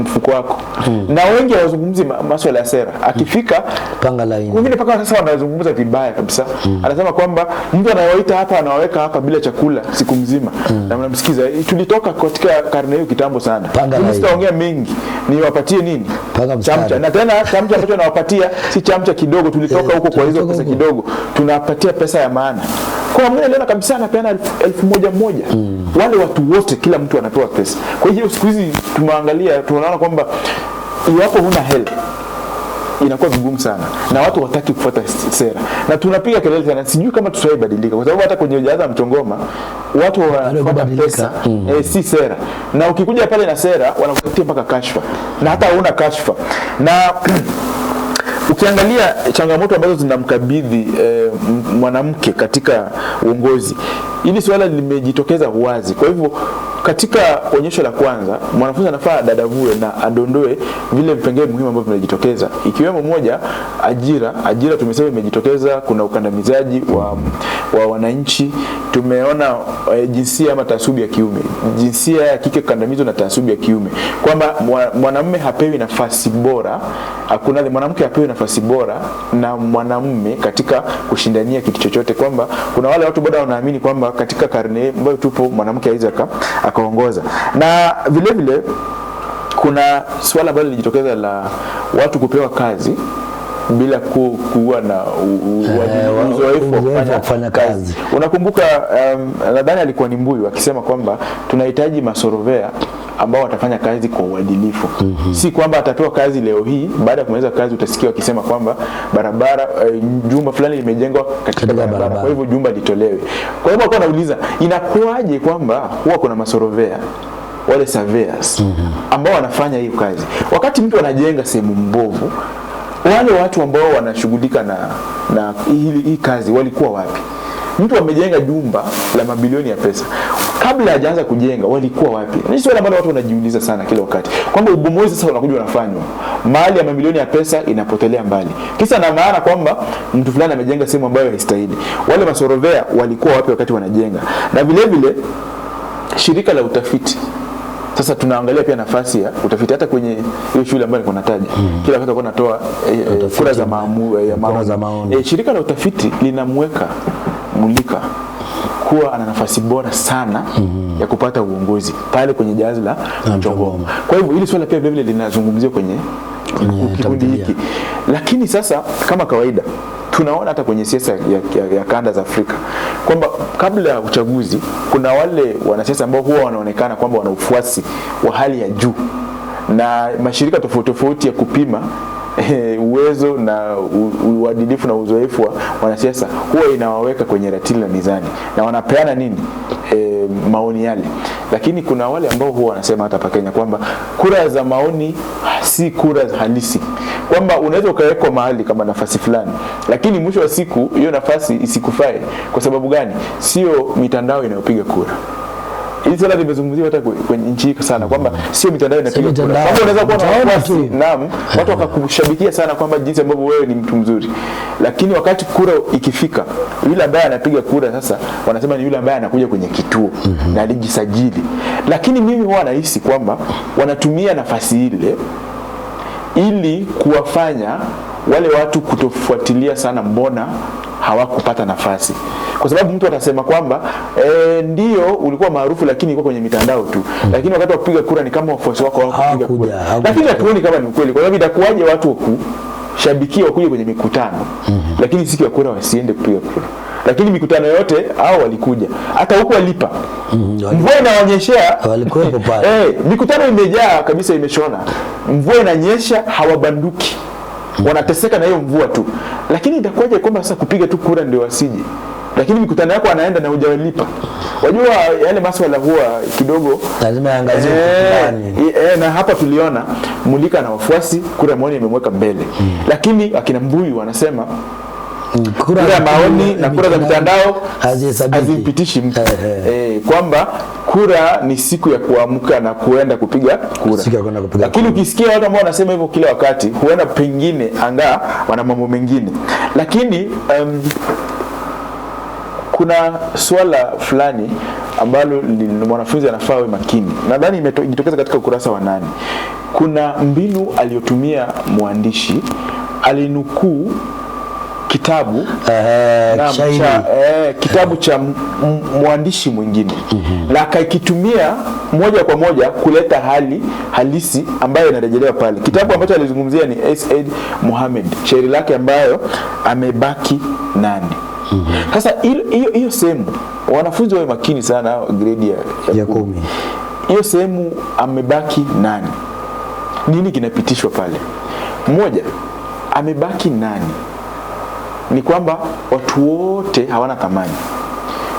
mfuko wako. Na wengi hawazungumzi masuala ya sera. Akifika panga laini. Wengine paka sasa wanazungumza vibaya kabisa. Anasema kwamba mtu anawaita hapa anawaweka hapa bila chakula siku mzima. Na mnamsikiza. Tulitoka katika karne hiyo kitambo sana. Mimi sitaongea mengi. Niwapatie nini? Chamcha. Na tena chamcha ambacho nawapatia si chamcha kidogo, tulitoka huko kwa hizo pesa kidogo. Tunapatia pesa ya maana. Kwa mmoja leo kabisa anapeana 1,000. Wale watu wote kila mtu anapewa pesa. Kwa hiyo siku hizi tumeangalia tunaona kwamba iwapo huna hela inakuwa vigumu sana na watu wataki kufuata sera. Na tunapiga kelele sana, sijui kama tutaibadilika, kwa sababu hata kwenye jaza Mchongoma watu wanafuata pesa si sera. Na ukikuja pale na sera wanakupatia mpaka kashfa, na hata huna kashfa. Na ukiangalia changamoto ambazo zinamkabidhi mwanamke katika uongozi, hili swala limejitokeza wazi. Kwa hivyo katika onyesho la kwanza mwanafunzi anafaa dadavue na adondoe vile vipengele muhimu ambavyo vinajitokeza, ikiwemo moja, ajira tumesema imejitokeza. Kuna ukandamizaji wa wananchi. Tumeona jinsia ama taasubi ya kiume, jinsia ya kike kandamizo na taasubi ya kiume, kwamba mwanamume hapewi nafasi bora, hakuna mwanamke hapewi nafasi bora na mwanamume katika kushindania kitu chochote, kwamba kuna wale watu bado wanaamini kwamba katika karne ambayo tupo mwanamke haiza akaongoza. Na vile vile kuna swala ambalo lilijitokeza la watu kupewa kazi bila kuwa na uzoefu wa kufanya kazi. Unakumbuka nadhani alikuwa ni Mbuyu akisema kwamba tunahitaji masorovea ambao watafanya kazi kwa uadilifu. Si kwamba atapewa kazi leo hii, baada ya kumaliza kazi utasikia wakisema kwamba barabara jumba fulani limejengwa katika barabara, kwa hivyo jumba litolewe. Kwa hivyo wako nauliza inakuaje kwamba huwa kuna masorovea, wale surveyors ambao wanafanya hiyo kazi, wakati mtu anajenga sehemu mbovu, wale watu ambao wanashughulika na hii kazi walikuwa wapi? Mtu amejenga jumba la mabilioni ya pesa, kabla hajaanza kujenga walikuwa wapi? Ni swali ambalo watu wanajiuliza sana kila wakati, kwamba ubomozi sasa unakuja unafanywa, mali ya mabilioni ya pesa inapotelea mbali, kisa na maana kwamba mtu fulani amejenga sehemu ambayo haistahili. Wale masorovea walikuwa wapi wakati wanajenga? Na vile vile shirika la utafiti, sasa tunaangalia pia nafasi ya utafiti hata kwenye hiyo shule ambayo niko nataja. Kila wakati wanatoa kura za maoni. Shirika la utafiti linamweka Mulika kuwa ana nafasi bora sana ya kupata uongozi pale kwenye jahazi la Mchongoma. Kwa hivyo hili swala pia vile vile linazungumziwa kwenye kikundi hiki. Lakini sasa kama kawaida tunaona hata kwenye siasa ya kanda za Afrika kwamba kabla ya uchaguzi kuna wale wanasiasa ambao huwa wanaonekana kwamba wana ufuasi wa hali ya juu, na mashirika tofauti tofauti ya kupima uwezo na uadilifu na uzoefu wa wanasiasa huwa inawaweka kwenye ratili na mizani na wanapeana nini maoni yale. Lakini kuna wale ambao huwa wanasema hata pa Kenya kwamba kura za maoni si kura halisi, kwamba unaweza ukawekwa mahali kama nafasi fulani lakini mwisho wa siku hiyo nafasi isikufae. Kwa sababu gani? Sio mitandao inayopiga kura. Hili swala limezungumziwa hata kwenye nchi hii sana kwamba sio mitandao inapiga kura. Kama unaweza kuwa na watu, naam, watu wakakushabikia sana kwamba jinsi ambavyo wewe ni mtu mzuri. Lakini wakati kura ikifika, yule ambaye anapiga kura sasa wanasema ni yule ambaye anakuja kwenye kituo na alijisajili. Lakini mimi huwa nahisi kwamba wanatumia nafasi ile ili kuwafanya wale watu kutofuatilia sana mbona hawakupata nafasi. Kwa sababu mtu atasema kwamba ndio ulikuwa maarufu lakini ulikuwa kwenye mitandao tu. Lakini wakati wa kupiga kura ni kama wafuasi wako hawakupiga kura. Lakini hatuoni kama ni ukweli. Kwa sababu itakuwaje watu kushabikia wakuje kwenye mikutano lakini siku ya kura wasiende kupiga kura. Lakini mikutano yote hao walikuja. Hata huko walipa. Mvua inaonyeshea walikuwepo pale. Mikutano imejaa kabisa, imeshona. Mvua inanyesha, hawabanduki. Wanateseka na hiyo mvua tu. Lakini itakuwaje kwamba sasa kupiga tu kura ndio wasije? Lakini mikutano yako anaenda na hujawalipa. Wajua yale masuala huwa kidogo lazima yaangaziwe ndani. Na hapa tuliona Mulika na wafuasi kura maoni imemweka mbele. Lakini akina Mbuyu wanasema kura ya maoni na kura za mitandao hazipitishi mtu. Kwamba kura ni siku ya kuamka na kuenda kupiga kura. Lakini ukisikia watu ambao wanasema hivyo kila wakati, huenda pengine anga wana mambo mengine. Lakini kuna swala fulani ambalo mwanafunzi anafaa awe makini. Nadhani imetokeza katika ukurasa wa 8. Kuna mbinu aliyotumia mwandishi, alinukuu kitabu kitabu cha mwandishi mwingine na akakitumia moja kwa moja kuleta hali halisi ambayo inarejelewa pale. Kitabu ambacho alizungumzia ni Said Mohamed, shairi lake ambayo amebaki nani. Sasa hiyo sehemu wanafunzi wawe makini sana, grade ya 10. Hiyo sehemu amebaki nani, nini kinapitishwa pale? Moja, amebaki nani ni kwamba watu wote hawana thamani.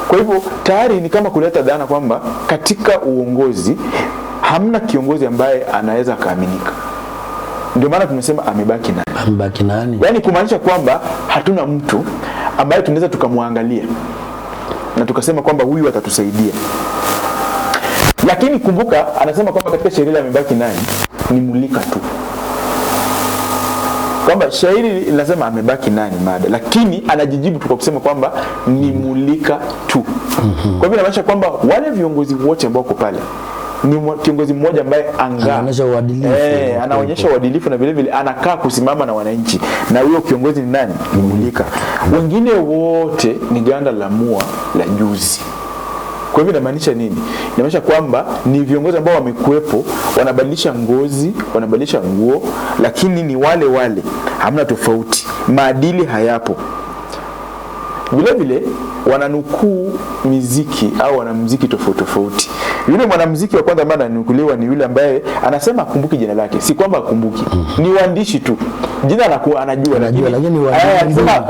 Kwa hivyo tayari ni kama kuleta dhana kwamba katika uongozi hamna kiongozi ambaye anaweza kaaminika. Ndio maana tumesema amebaki nani. Amebaki nani? Yaani kumaanisha kwamba hatuna mtu ambaye tunaweza tukamwangalia na tukasema kwamba huyu atatusaidia. Lakini kumbuka anasema kwamba katika shairi la amebaki nani ni Mulika tu. Kwamba shairi linasema amebaki nani mada, lakini anajijibu tu kwa kusema kwamba ni Mulika tu. Kwa hivyo inamaanisha kwamba wale viongozi wote ambao wako pale ni kiongozi mmoja ambaye anaonyesha uadilifu. Anaonyesha uadilifu na vile vile anakaa kusimama na wananchi. Na huyo kiongozi ni nani? Ni Mulika. Wengine wote ni ganda la mua la juzi. Kwa hivyo inamaanisha nini? Inamaanisha kwamba ni viongozi ambao wamekuepo, wanabadilisha ngozi, wanabadilisha nguo, lakini ni wale wale, hamna tofauti. Maadili hayapo. Vile vile wananukuu muziki au wanamuziki tofauti tofauti. Yule mwanamuziki wa kwanza ambaye ananukuliwa ni yule ambaye anasema akumbuki jina lake. Si kwamba akumbuki. Ni waandishi tu. Jina anajua lakini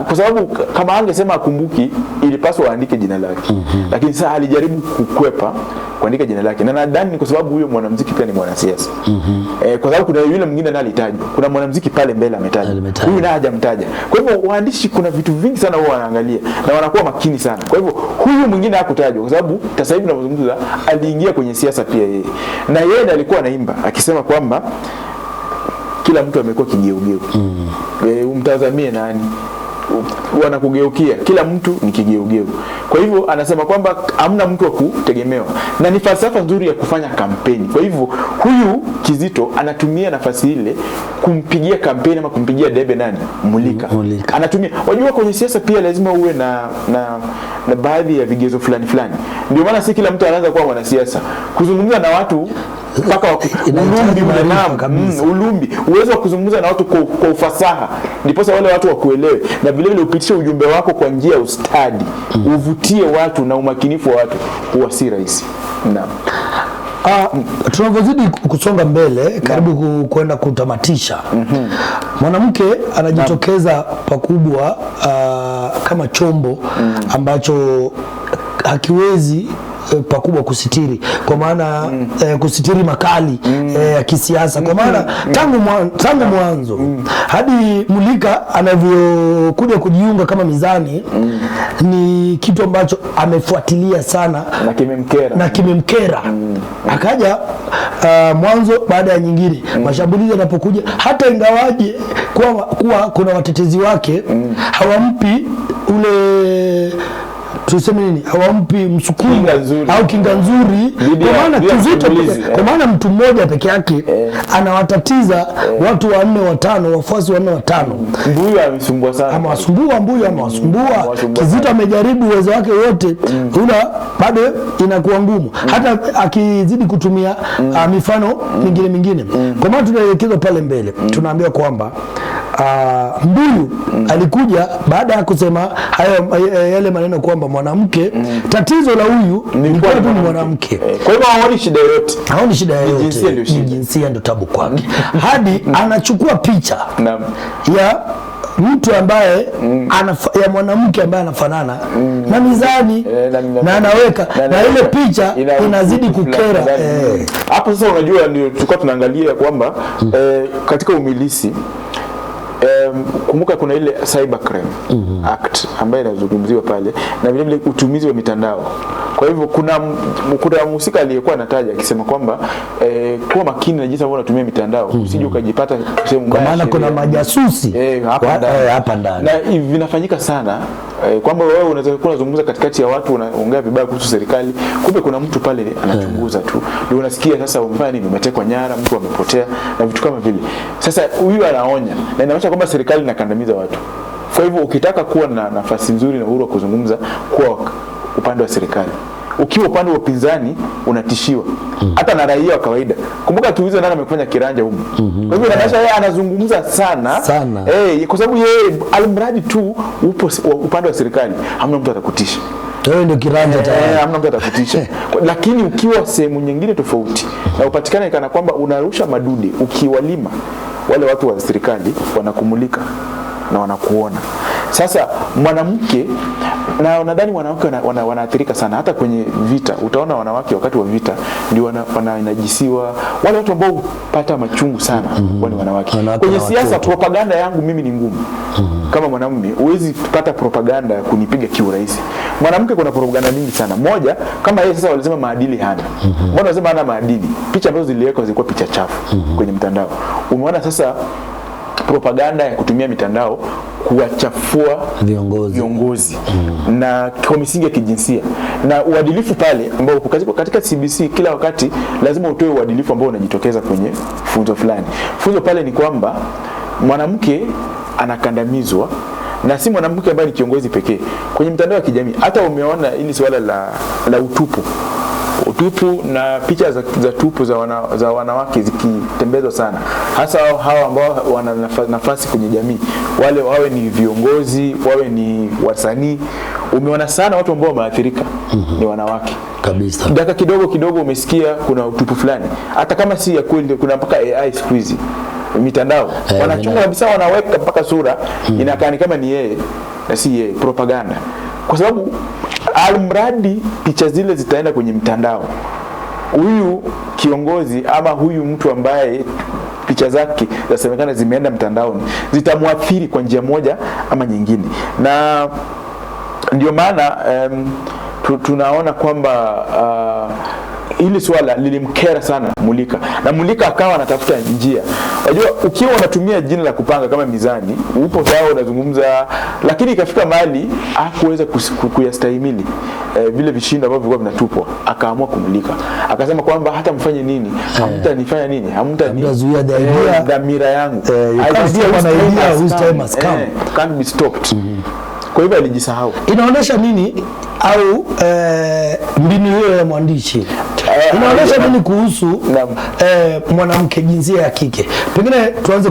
kwa sababu kama angesema akumbuki ilipaswa aandike jina lake. Lakini sasa alijaribu kukwepa kuandika jina lake. Na nadhani ni kwa sababu huyo mwanamuziki pia ni mwanasiasa. Kwa sababu kuna yule mwingine naye alitajwa. Kuna mwanamuziki pale mbele ametajwa. Huyu naye hajamtaja. Kwa hivyo waandishi kuna vitu vingi sana wao wanaangalia na wanakuwa makini sana. Kwa hivyo huyu mwingine hakutajwa kwa sababu sasa hivi tunazungumza aliingia kwenye siasa pia yeye. Na yeye alikuwa anaimba akisema kwamba kila mtu amekuwa kigeugeu. Umtazamie nani? Wanakugeukia. Kila mtu ni kigeugeu. Kwa hivyo anasema kwamba hamna mtu wa kutegemewa. Na ni falsafa nzuri ya kufanya kampeni. Kwa hivyo huyu Kizito anatumia nafasi ile kumpigia kampeni ama kumpigia debe nani? Mulika. Anatumia. Wajua kwenye siasa pia lazima uwe na baadhi ya vigezo fulani fulani. Ndio maana si kila mtu anaanza kuwa mwanasiasa. Kuzungumza na watu mpaka ulumbi uwezo wa kuzungumza na watu kwa ufasaha ndipo wale watu wakuelewe, na vile vile upitishe ujumbe wako kwa njia ya ustadi, uvutie watu na umakinifu wa watu, huwa si rahisi. Naam. Tunavyozidi kusonga mbele karibu kwenda kutamatisha, mwanamke anajitokeza pakubwa kama chombo ambacho hakiwezi pakubwa kusitiri, kwa maana kusitiri makali ya kisiasa, kwa maana tangu mwanzo hadi Mulika anavyokuja kujiunga kama Mizani ni kitu ambacho amefuatilia sana na kimemkera. Akaja mwanzo baada ya nyingine, mashambulizi yanapokuja, hata ingawaje kuwa kuna watetezi wake hawampi ule tuseme nini, hawampi msukumo au kinga nzuri, kwa maana mtu mmoja peke yake anawatatiza watu 4 5, wafuasi 4 5. Mbuyu amesumbua sana, amewasumbua Mbuyu, amewasumbua Kizito, amejaribu uwezo wake wote, bado inakuwa ngumu, hata akizidi kutumia mifano mingine. Kwa maana tunaelekezwa pale mbele, tunaambiwa kwamba Mbuyu alikuja baada ya kusema yale maneno kwamba mwanamke, tatizo la huyu ni kwa tu mwanamke. Kwa hivyo haoni shida yoyote, ni jinsia ndio tabu kwake. Hadi anachukua picha ya mtu ambaye ya mwanamke ambaye anafanana na Mizani na anaweka na ile picha inazidi kukera hapo. Sasa unajua ndio tulikuwa tunaangalia kwamba katika umilisi kumbuka kuna ile Cybercrime Act ambayo inazungumziwa pale, na vile vile utumizi wa mitandao. Kwa hivyo kuna mhusika aliyekuwa anataja akisema kwamba kuwa makini na jinsi ambavyo unatumia mitandao, usije ukajipata sehemu mbaya, kwa maana kuna majasusi hapa ndani na vinafanyika sana, kwamba wewe unaweza kuwa unazungumza katikati ya watu, unaongea vibaya kuhusu serikali, kumbe kuna mtu pale anachunguza tu, ndio unasikia sasa umefanya nini, umetekwa nyara, mtu amepotea na vitu kama vile. Sasa huyu anaonya na inaonyesha kwamba serikali inakandamiza watu. Kwa hivyo ukitaka kuwa na nafasi nzuri na uhuru wa kuzungumza, kuwa upande wa serikali. Ukiwa upande wa upinzani unatishiwa, hata na raia wa kawaida. Kumbuka tuulize nani amefanya kiranja huko. Kwa hivyo inaonyesha yeye anazungumza sana. Kwa sababu yeye alimradi tu upo upande wa serikali, hamna mtu atakutisha. Wewe ndio kiranja tayari, hamna mtu atakutisha. Lakini ukiwa sehemu nyingine tofauti na upatikane kana kwamba unarusha madude, ukiwalima wale watu wa serikali wanakumulika na wanakuona. Sasa mwanamke, na nadhani wanawake wanaathirika sana hata kwenye vita. Utaona wanawake wakati wa vita ndio wananajisiwa, wale watu ambao pata machungu sana wale wanawake. Kwenye siasa propaganda yangu mimi ni ngumu. Kama mwanamume huwezi pata propaganda kunipiga kiurahisi. Mwanamke kuna propaganda nyingi sana. Moja, kama yeye sasa walisema maadili hana. Mbona wanasema hana maadili? Picha ambazo ziliwekwa zilikuwa picha chafu kwenye mtandao. Umeona sasa propaganda ya kutumia mitandao kuwachafua viongozi na kwa misingi ya kijinsia na uadilifu pale, ambao katika CBC kila wakati lazima utoe uadilifu ambao unajitokeza kwenye funzo fulani. Funzo pale ni kwamba mwanamke anakandamizwa, na si mwanamke ambaye ni kiongozi pekee kwenye mitandao ya kijamii. Hata umeona ili swala la utupu na picha za tupu za wanawake zikitembezwa sana, hasa hao ambao wana nafasi kwenye jamii, wale wawe ni viongozi, wawe ni wasanii. Umeona sana watu ambao wameathirika ni wanawake kabisa. Dakika kidogo umesikia kuna utupu fulani, hata kama si ya kweli. Kuna mpaka AI siku hizi mitandao wanachunga kabisa, wanaweka mpaka sura inakaa kama ni yeye na si yeye, propaganda. Kwa sababu almradi picha zile zitaenda kwenye mtandao, huyu kiongozi ama huyu mtu ambaye picha zake zasemekana zimeenda mtandaoni zitamuathiri kwa njia moja ama nyingine. Na ndio maana tunaona kwamba hili swala lilimkera sana Mulika, na Mulika akawa anatafuta njia. Unajua ukiwa unatumia jina la kupanga kama Mizani, upo sawa unazungumza, lakini ikafika mahali hakuweza kuyastahimili vile vishindo ambavyo vilikuwa vinatupwa. Akaamua kumulika, akasema kwamba hata mfanye nini, hamtanifanya nini, hamtazuia dhamira yangu. Can't be stopped. Kwa hivyo alijisahau. Inaonyesha nini au mbinu hiyo ya mwandishi Inaonyesha nini kuhusu mwanamke, jinsia ya kike? Pengine tuanze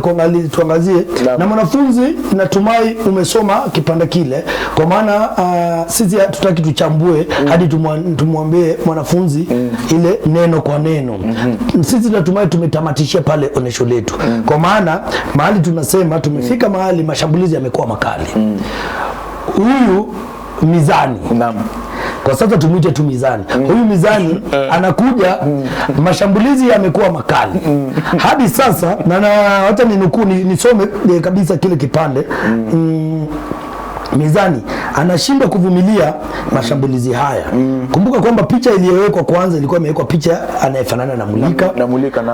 tuangazie na mwanafunzi, natumai umesoma kipande kile, kwa maana sisi tutaki tuchambue hadi tumwambie mwanafunzi ile neno kwa neno. Sisi natumai tumetamatishia pale onesho letu, kwa maana mahali tunasema tumefika mahali mashambulizi yamekuwa makali. Huyu Mizani, kwa sasa tumuite tu Mizani. Huyu Mizani anakuja, mashambulizi yamekuwa makali hadi sasa, na hata ninukuu nisome kabisa kile kipande. Mizani anashindwa kuvumilia mashambulizi haya. Kumbuka kwamba picha iliyowekwa kwanza ilikuwa imewekwa picha anayefanana na Mulika.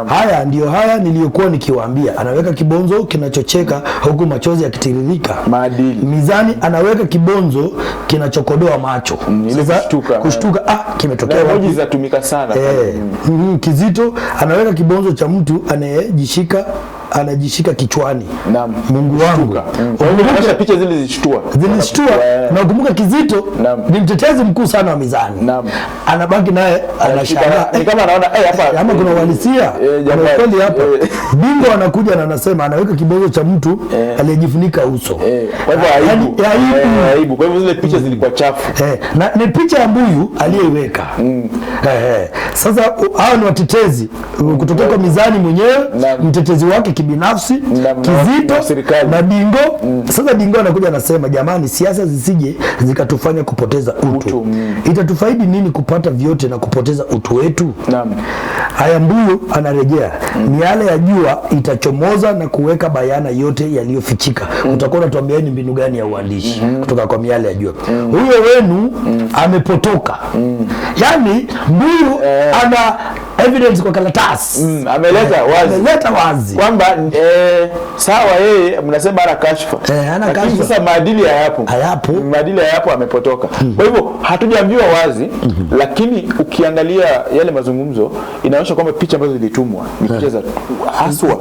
Haya niliyokuwa nikiwaambia. Anaweka kibonzo kinachocheka huku machozi yakitiririka. Maadili. Mizani anaweka kibonzo kinachokodoa macho. Kushtuka kimetokea wapi? Emoji zatumika sana. Kizito anaweka kibonzo cha mtu anajishika kichwani. Mungu wangu. Kwa picha zile zilishtua. Na ukumbuka Kizito ni mtetezi mkuu sana wa Mizani. Anabaki naye anashangaa. Ni kama anaona hapa ama kuna uhalisia. Kweli hapa. Bingo anakuja na anasema anaweka kibonzo cha mtu aliyejifunika uso. Kwa hivyo aibu. Kwa hivyo zile picha zilikuwa chafu. Na ni picha ya mbuyu aliyeiweka. Sasa hao ni watetezi kutoka kwa Mizani mwenyewe, mtetezi wake kibinafsi, Kizito na Dingo. Sasa Dingo anakuja anasema, jamani, siasa zisije zikatufanya kupoteza utu. Itatufaidi nini kupata vyote na kupoteza utu wetu? Haya, mbuyu anarejea, miale ya jua itachomoza na kuweka bayana yote yaliyofichika. Utakuwa unatuambieni mbinu gani ya uandishi kutoka kwa miale ya jua? Huyo wenu amepotoka. Yani mbuyu ana evidence kwa karatasi. Ameleta wazi kwamba sawa, yeye mnasema ana kashfa. Lakini sasa maadili hayapo. Maadili hayapo, amepotoka. Kwa hivyo hatujaambiwa wazi, lakini ukiangalia yale mazungumzo inaonyesha kwamba picha ambazo zilitumwa ni picha za haswa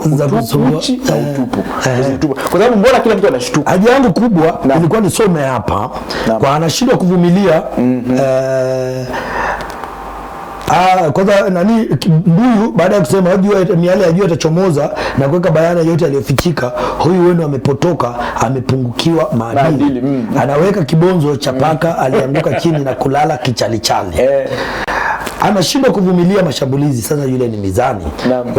utupu. Kwa sababu mbona kila mtu anashtuka? Haja yangu kubwa ilikuwa nisome hapa kwa anashindwa kuvumilia kwanza mbuyu baada ya kusema miale ya jua itachomoza na kuweka bayana yote aliyofichika, huyu wenu amepotoka, amepungukiwa maadili. Anaweka kibonzo cha paka alianguka chini na kulala kichalichali. Anashindwa kuvumilia mashambulizi. Sasa yule ni Mizani.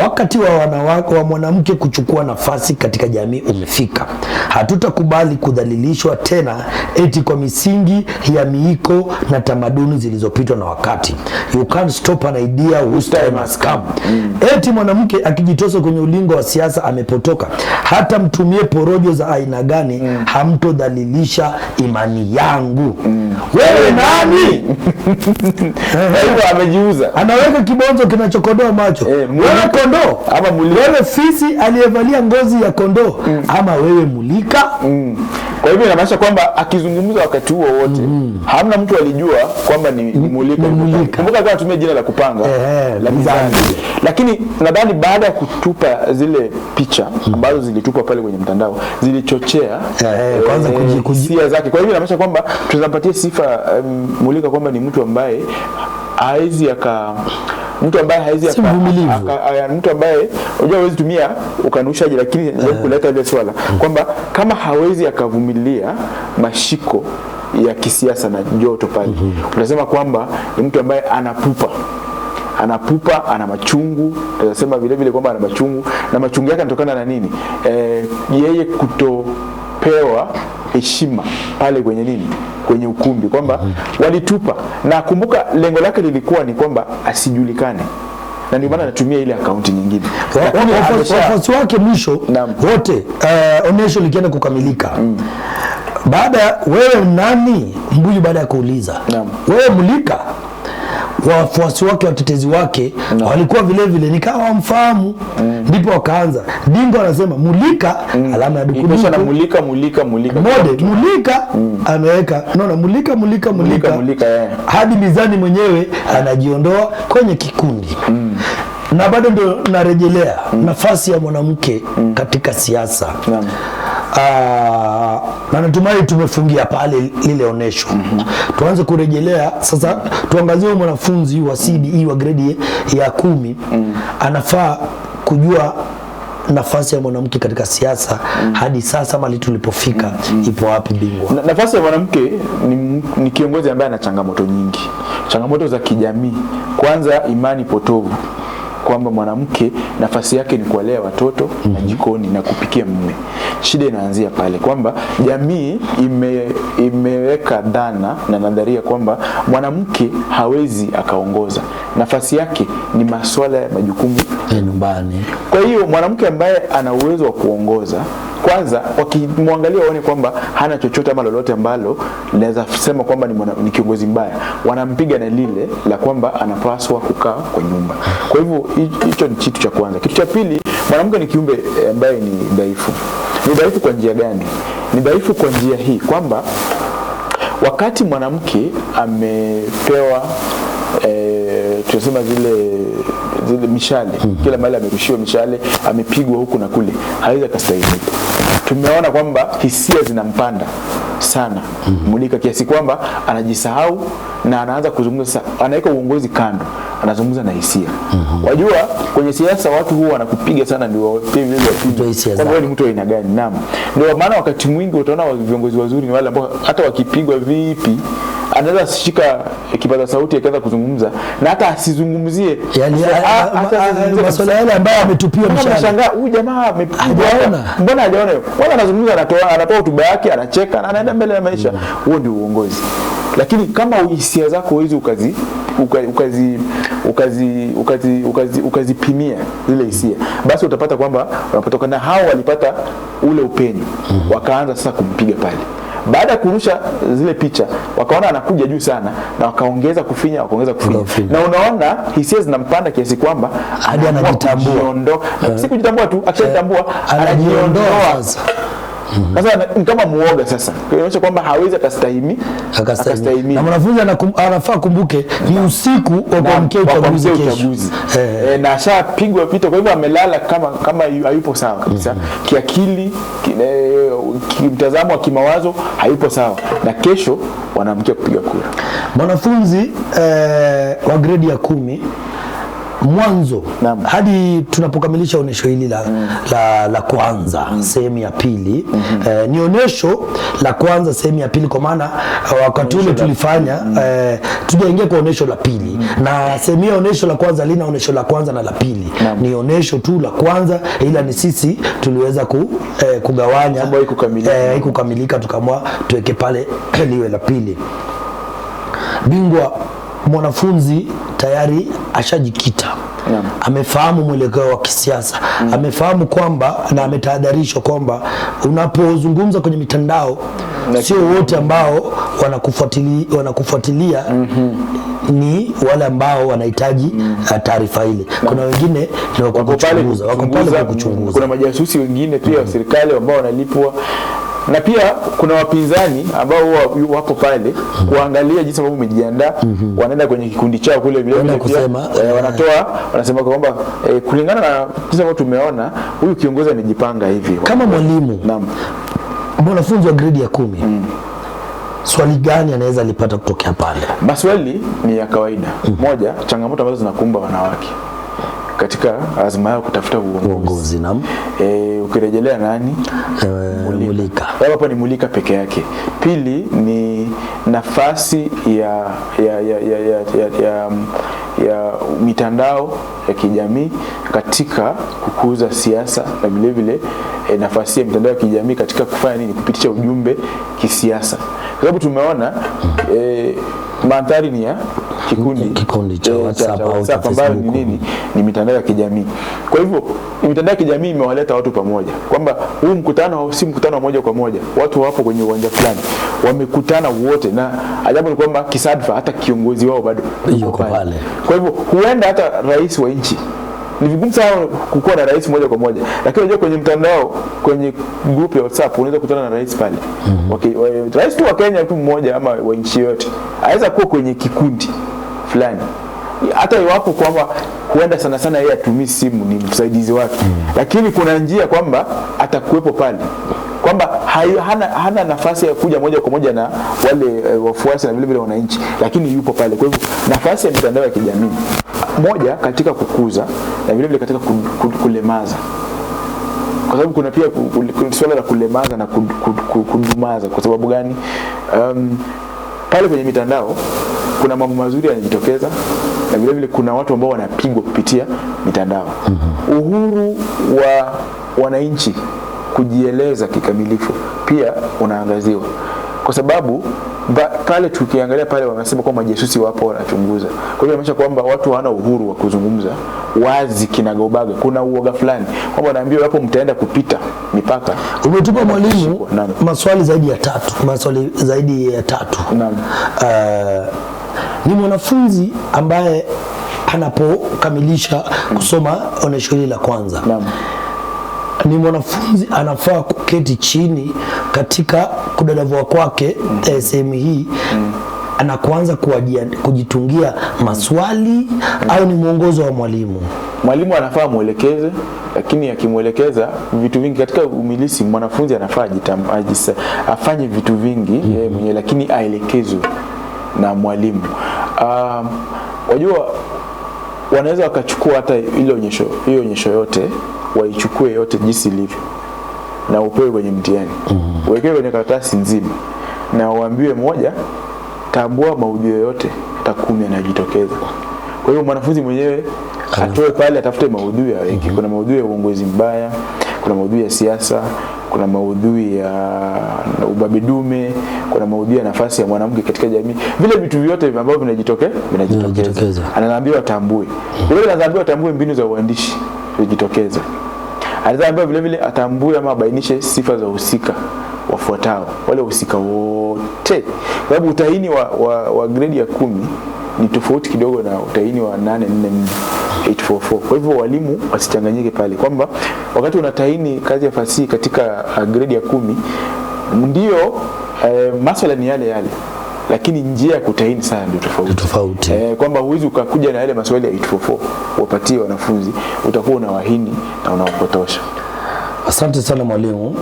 Wakati wa mwanamke kuchukua nafasi katika jamii umefika. Hatutakubali kudhalilishwa tena eti kwa misingi ya miiko na tamaduni zilizopitwa na wakati. You can't stop an idea whose time has come. Eti mwanamke akijitosa kwenye ulingo wa siasa amepotoka. Hata mtumie porojo za aina gani, hamtodhalilisha imani yangu. Wewe nani? Amejiuza. Anaweka kibonzo kinachokodoa macho. Wewe kondoo ama Mulika? Wewe fisi aliyevalia ngozi ya kondoo ama wewe Mulika? Kwa hivyo inamaanisha kwamba akizungumza wakati huo wote hamna mtu alijua kwamba ni Mulika. Kumbuka kwa tumia jina la kupanga la Mizani. Lakini nadhani baada ya kutupa zile picha ambazo zilitupwa pale kwenye mtandao zilichochea kwanza hisia zake. Kwa hivyo inamaanisha kwamba tunampatia sifa Mulika kwamba ni mtu ambaye mtu ambaye unajua huwezi tumia ukanushaji, lakini ndio kuleta ile swala kwamba kama hawezi akavumilia mashiko ya kisiasa na joto pale, unasema kwamba ni mtu ambaye anapupa, ana machungu. Tunasema vile vile kwamba ana machungu, na machungu yake yanatokana na nini? Yeye kutopewa heshima pale kwenye ukumbi, kwamba walitupa, na kumbuka lengo lake lilikuwa ni kwamba asijulikane, na ndio maana anatumia ile akaunti nyingine. Wafuasi wake mwisho wote onesho likienda kukamilika. Baada ya wewe nani mbuyu, baada ya kuuliza wewe Mulika, wafuasi wake, watetezi wake walikuwa vile vile nikawa wamfahamu, ndipo wakaanza. Dingo anasema Mulika, alama ya dukuduku na Mulika Mulika ameweka Mulika hadi Mizani mwenyewe anajiondoa kwenye kikundi. Na bado ndio narejelea nafasi ya mwanamke katika siasa. na natumai tumefungia pale lile onesho. Tuanze kurejelea sasa, tuangazie mwanafunzi wa CBE wa grade ya 10 anafaa kujua nafasi ya mwanamke katika siasa hadi sasa mali tulipofika ipo wapi bingwa? Nafasi ya mwanamke ni kiongozi ambaye ana changamoto nyingi. Changamoto za kijamii. Kwanza, imani potovu kwamba mwanamke nafasi yake ni kuwalea watoto na jikoni na kupikia mume. Shida inaanzia pale kwamba jamii imeweka dhana na nadharia kwamba mwanamke hawezi akaongoza. Nafasi yake ni masuala ya majukumu ya nyumbani. Kwa hiyo mwanamke ambaye ana uwezo wa kuongoza, kwanza wakimwangalia waone kwamba hana chochote ama lolote ambalo linaweza kusema kwamba ni kiongozi mbaya, wanampiga na lile la kwamba anapaswa kukaa kwa nyumba. Kwa hivyo hicho ni kitu cha kwanza. Kitu cha pili, mwanamke ni kiumbe ambaye ni dhaifu. Ni dhaifu kwa njia gani? Ni dhaifu kwa njia hii kwamba wakati mwanamke amepewa tunasema zile mishale, kila mahali amerushiwa mishale, amepigwa huku na kule, hawezi kustahimili. Tumeona kwamba hisia zinampanda sana Mulika kiasi kwamba anajisahau na anaanza kuzungumza. Sasa anaweka uongozi kando, anazungumza na hisia. Wajua kwenye siasa watu huwa wanakupiga sana ndio wapige vile hisia. Kwa ni mtu aina gani? Naam. Ndio maana wakati mwingi utaona viongozi wazuri ni wale ambao hata wakipigwa vipi anaweza shika kipaza sauti akaanza kuzungumza na hata asizungumzie, yani masuala yale ambayo ametupiwa mshale. Unashangaa huyu jamaa amepigwa, mbona hajaona? Wala anazungumza, anatoa hotuba yake, anacheka na anaenda mbele ya maisha. Huo ndio uongozi. Lakini kama hisia zako hizo ukazipimia zile hisia, basi utapata kwamba wanapotokana hao walipata ule upenyo, wakaanza sasa kumpiga pale. Baada ya kurusha zile picha, wakaona anakuja juu sana na wakaongeza kufinya. Na unaona hisia zinampanda kiasi kwamba hadi anajitambua. Si kujitambua tu, akishatambua anajiondoa sasa. Sasa ni kama muoga sasa. Inaonyesha kwamba hawezi akastahimili. Na mwanafunzi anafaa kumbuke ni usiku wa kuamkia uchaguzi kesho. Na ashapigwa vita, kwa hivyo amelala kama hayupo sawa kabisa. Kiakili, kimtazamo wa kimawazo hayupo sawa. Na kesho wanaamkia kupiga kura. Mwanafunzi wa grade ya 10 mwanzo hadi tunapokamilisha onesho hili la kwanza sehemu ya pili, ni onesho la kwanza sehemu ya pili, kwa maana wakati ule tulifanya tujaingia kwa onesho la pili, na sehemu ya onesho la kwanza lina onesho la kwanza na la pili. Ni onesho tu la kwanza, ila ni sisi tuliweza kugawanya kukamilika, tukamwa tuweke pale liwe la pili. Bingwa, mwanafunzi tayari ashajikita, amefahamu mwelekeo wa kisiasa, amefahamu kwamba na ametahadharishwa kwamba unapozungumza kwenye mitandao sio wote ambao wanakufuatilia ni wale ambao wanahitaji taarifa ile. Kuna wengine ni wako pale kuchunguza. Kuna majasusi wengine pia wa serikali ambao wanalipwa, na pia kuna wapinzani ambao wapo pale kuangalia jinsi ambavyo umejiandaa. Wanaenda kwenye kikundi chao kule vile vile kusema wanasema kwamba kulingana na jinsi ambavyo tumeona huyu kiongozi amejipanga hivi. Kama mwalimu, mwanafunzi wa grade ya 10 swali gani anaweza lipata kutokea pale? Maswali ni ya kawaida. Moja, changamoto ambazo zinakumba wanawake katika azma yao kutafuta uongozi. Ukirejelea nani? Mulika. Hapa ni Mulika peke yake. Pili ni nafasi ya mitandao ya kijamii katika kukuza siasa, na vile vile nafasi ya mitandao ya kijamii katika kufanya nini? Kupitisha ujumbe kisiasa. Kwa sababu tumeona mandhari ni ya kikundi cha WhatsApp ambayo ni nini? Ni mitandao ya kijamii. Kwa hivyo mitandao ya kijamii imewaleta watu pamoja, kwamba huu mkutano si mkutano moja kwa moja, watu wapo kwenye uwanja fulani wamekutana wote, na ajabu ni kwamba kisadfa hata kiongozi wao bado yuko pale. Kwa hivyo huenda hata rais wa nchi, ni vigumu sana kukuwa na rais moja kwa moja, lakini unajua kwenye mtandao, kwenye group ya WhatsApp unaweza kukutana na rais pale. Rais tu wa Kenya tu mmoja ama wa nchi yote aweza kuwa kwenye kikundi fulani, hata iwapo kwamba huenda sana yeye atumii simu, ni msaidizi wake, lakini kuna njia kwamba atakuwepo pale, kwamba hana nafasi ya kuja moja kwa moja na wale wafuasi na vile vile wananchi, lakini yupo pale. Kwa hivyo nafasi ya mitandao ya kijamii moja katika kukuza na vile vile katika kulemaza, kwa sababu kuna pia swala la kulemaza na kudumaza. Kwa sababu gani? Pale kwenye mitandao kuna mambo mazuri yanajitokeza na vile vile kuna watu ambao wanapigwa kupitia mitandao. Uhuru wa wananchi kujieleza kikamilifu pia unaangaziwa, kwa sababu pale tukiangalia pale wamesema kwamba majasusi wapo wanachunguza. Kwa hiyo inaonyesha kwamba watu hawana uhuru wa kuzungumza wazi kinagaubaga. Kuna uoga fulani kwamba wanaambiwa hapo mtaenda kupita mipaka. Umetupa mwalimu maswali zaidi ya tatu. Naam. Ni mwanafunzi ambaye anapokamilisha kusoma onyesho hili la kwanza. Naam. Ni mwanafunzi anafaa kuketi chini katika kudadavua kwake sehemu hii na kuanza kujitungia maswali au ni mwongozo wa mwalimu? Mwalimu anafaa muelekeze, lakini akimwelekeza vitu vingi katika umilisi, mwanafunzi anafaa afanye vitu vingi yeye mwenyewe, lakini aelekezwe na mwalimu. Wajua wanaweza wakachukua hata ile onyesho yote, waichukue yote jinsi ilivyo na upewe kwenye mtihani. Uwekewe kwenye karatasi nzima na uambiwe moja, tambua maudhui yote hata 10 yanajitokeza. Kwa hiyo mwanafunzi mwenyewe atoe pale, atafute maudhui yaweke. Kuna maudhui ya uongozi mbaya, kuna maudhui ya siasa, kuna maudhui ya ubabedume, kuna maudhui ya nafasi ya mwanamke katika jamii. Vile vitu vyote ambavyo vinajitokeza. Anaambiwa atambue. Vile anaambiwa atambue mbinu za uandishi kujitokeza. Anaambiwa vile vile atambue ama abainishe sifa za husika wafuatao, wale husika wote. Kwa sababu utahini wa grade ya 10 ni tofauti kidogo na utahini wa 844. Kwa hivyo walimu wasichanganyike pale, kwamba wakati unatahini kazi ya fasihi katika grade ya 10 ndio masuala ni yale, lakini njia ya kutahini sana ndio tofauti. Kwamba huwezi ukakuja na yale maswali ya 844 wapatie wanafunzi, utakuwa unawahini na unawapotosha. Asante sana mwalimu.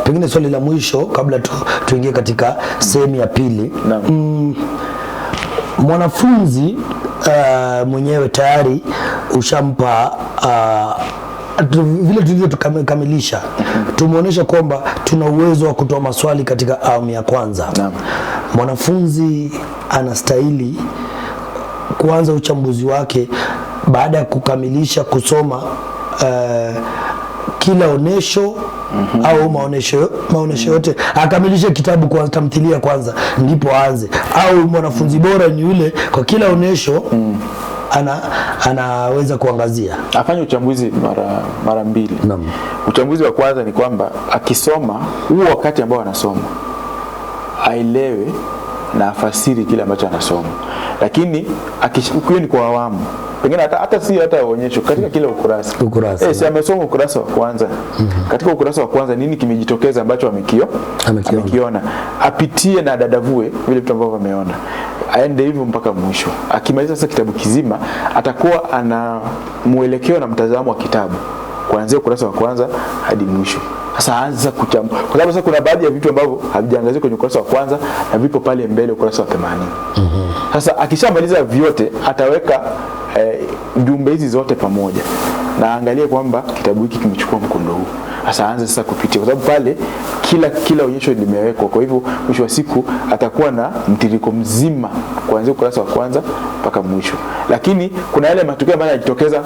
Pengine swali la mwisho kabla tuingie katika sehemu ya pili. Mwanafunzi mwenyewe tayari ushampa vile tulivyo tukamilisha, tumeonyesha kwamba tuna uwezo wa kutoa maswali katika awamu ya kwanza. Mwanafunzi anastahili kuanza uchambuzi wake baada ya kukamilisha kusoma kila onesho au maonesho yote, akamilishe kitabu kwa tamthilia kwanza ndipo aanze, au mwanafunzi bora ni yule kwa kila onesho anaweza kuangazia? Afanye uchambuzi mara mbili. Uchambuzi wa kwanza ni kwamba akisoma huo wakati ambao anasoma aelewe na afasiri kile ambacho anasoma, lakini akiwa ni kwa awamu, pengine hata onyesho katika kila ukurasa. Si amesoma ukurasa wa kwanza. Katika ukurasa wa kwanza nini kimejitokeza ambacho amekiona, apitie na dadavue vile vitu ambavyo ameona, aende hivyo mpaka mwisho. Akimaliza sasa kitabu kizima, atakuwa ana mwelekeo na mtazamo wa kitabu kuanzia ukurasa wa kwanza hadi mwisho. Sasa aanza kuchambua, kwa sababu sasa kuna baadhi ya vitu ambavyo havijaangaziwa kwenye ukurasa wa kwanza na vipo pale mbele ukurasa wa 80. Sasa akishamaliza vyote ataweka jumbe hizi zote pamoja na angalie kwamba kitabu hiki kimechukua mkondo huu. Sasa aanze sasa kupitia, kwa sababu pale kila onyesho limewekwa. Kwa hivyo mwisho wa siku atakuwa na mtiririko mzima kuanzia ukurasa wa kwanza mpaka mwisho. Lakini kuna yale matukio ambayo yanajitokeza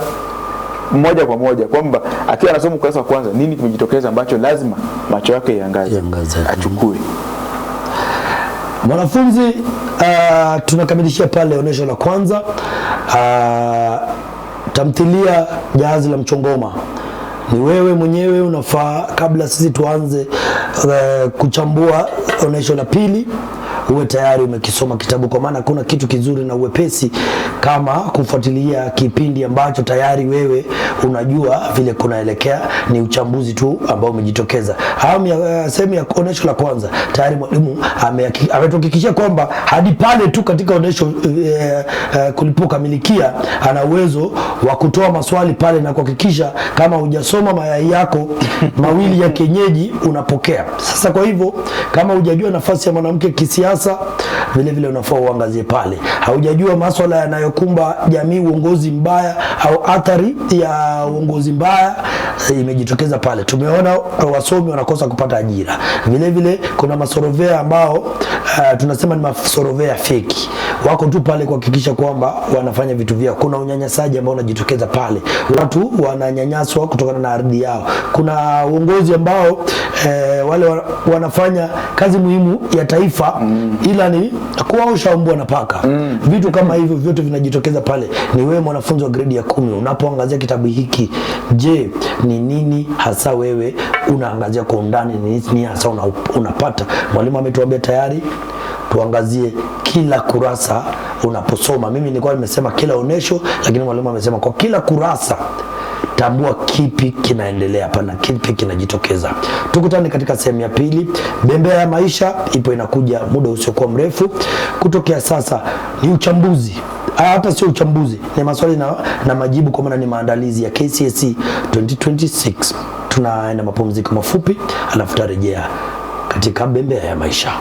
moja kwa moja, kwamba akiwa anasoma ukurasa wa kwanza nini kimejitokeza ambacho lazima macho yake yaangaze, achukue. Mwanafunzi tunakamilishia pale onyesho la kwanza, tamthilia Jahazi la Mchongoma. Ni wewe mwenyewe unafaa, kabla sisi tuanze kuchambua onyesho la pili, uwe tayari umekisoma kitabu, kwa maana kuna kitu kizuri na uwepesi kama kufuatilia kipindi ambacho tayari wewe unajua vile kunaelekea. Ni uchambuzi tu ambao umejitokeza. Sehemu ya onyesho la kwanza tayari mwalimu ametuhakikishia kwamba hadi pale tu katika onyesho kulipokamilikia ana uwezo wa kutoa maswali pale na kuhakikisha kama hujasoma mayai yako mawili ya kienyeji unapokea. Sasa kwa hivyo kama hujajua nafasi ya mwanamke kisiasa, vile vile unafaa uangazie pale. Haujajua masuala yanayokumba jamii, uongozi mbaya au athari ya uongozi mbaya, imejitokeza pale. Tumeona wasomi wanakosa kupata ajira. Vile vile kuna masorovea ambao tunasema ni masorovea feki. Wako tu pale kuhakikisha kwamba wanafanya vitu vyao. Kuna unyanyasaji ambao unajitokeza pale. Watu wananyanyaswa kutokana na ardhi yao. Kuna uongozi ambao wale wanafanya kazi muhimu ya taifa ila ni kuwaosha mbwa na paka. Vitu kama hivyo vyote vinajitokeza pale. Ni wewe mwanafunzi wa grade ya 10 unapoangazia kitabu hiki, je, ni nini hasa wewe unaangazia kwa undani? Ni nini hasa unapata? Mwalimu ametuambia tayari tuangazie kila kurasa unaposoma. Mimi nilikuwa nimesema kila onesho, lakini mwalimu amesema kwa kila kurasa tambua kipi kinaendelea hapa na kipi kinajitokeza. Tukutane katika sehemu ya pili. Bembea ya maisha ipo inakuja muda usiokuwa mrefu. Kutokea sasa ni uchambuzi. Hata sio uchambuzi, ni maswali na majibu, kwa maana ni maandalizi ya KCSE 2026. Tunaenda mapumziko mafupi, alafu tarejea katika bembea ya maisha.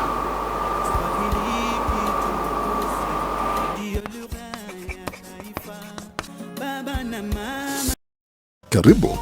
Karibu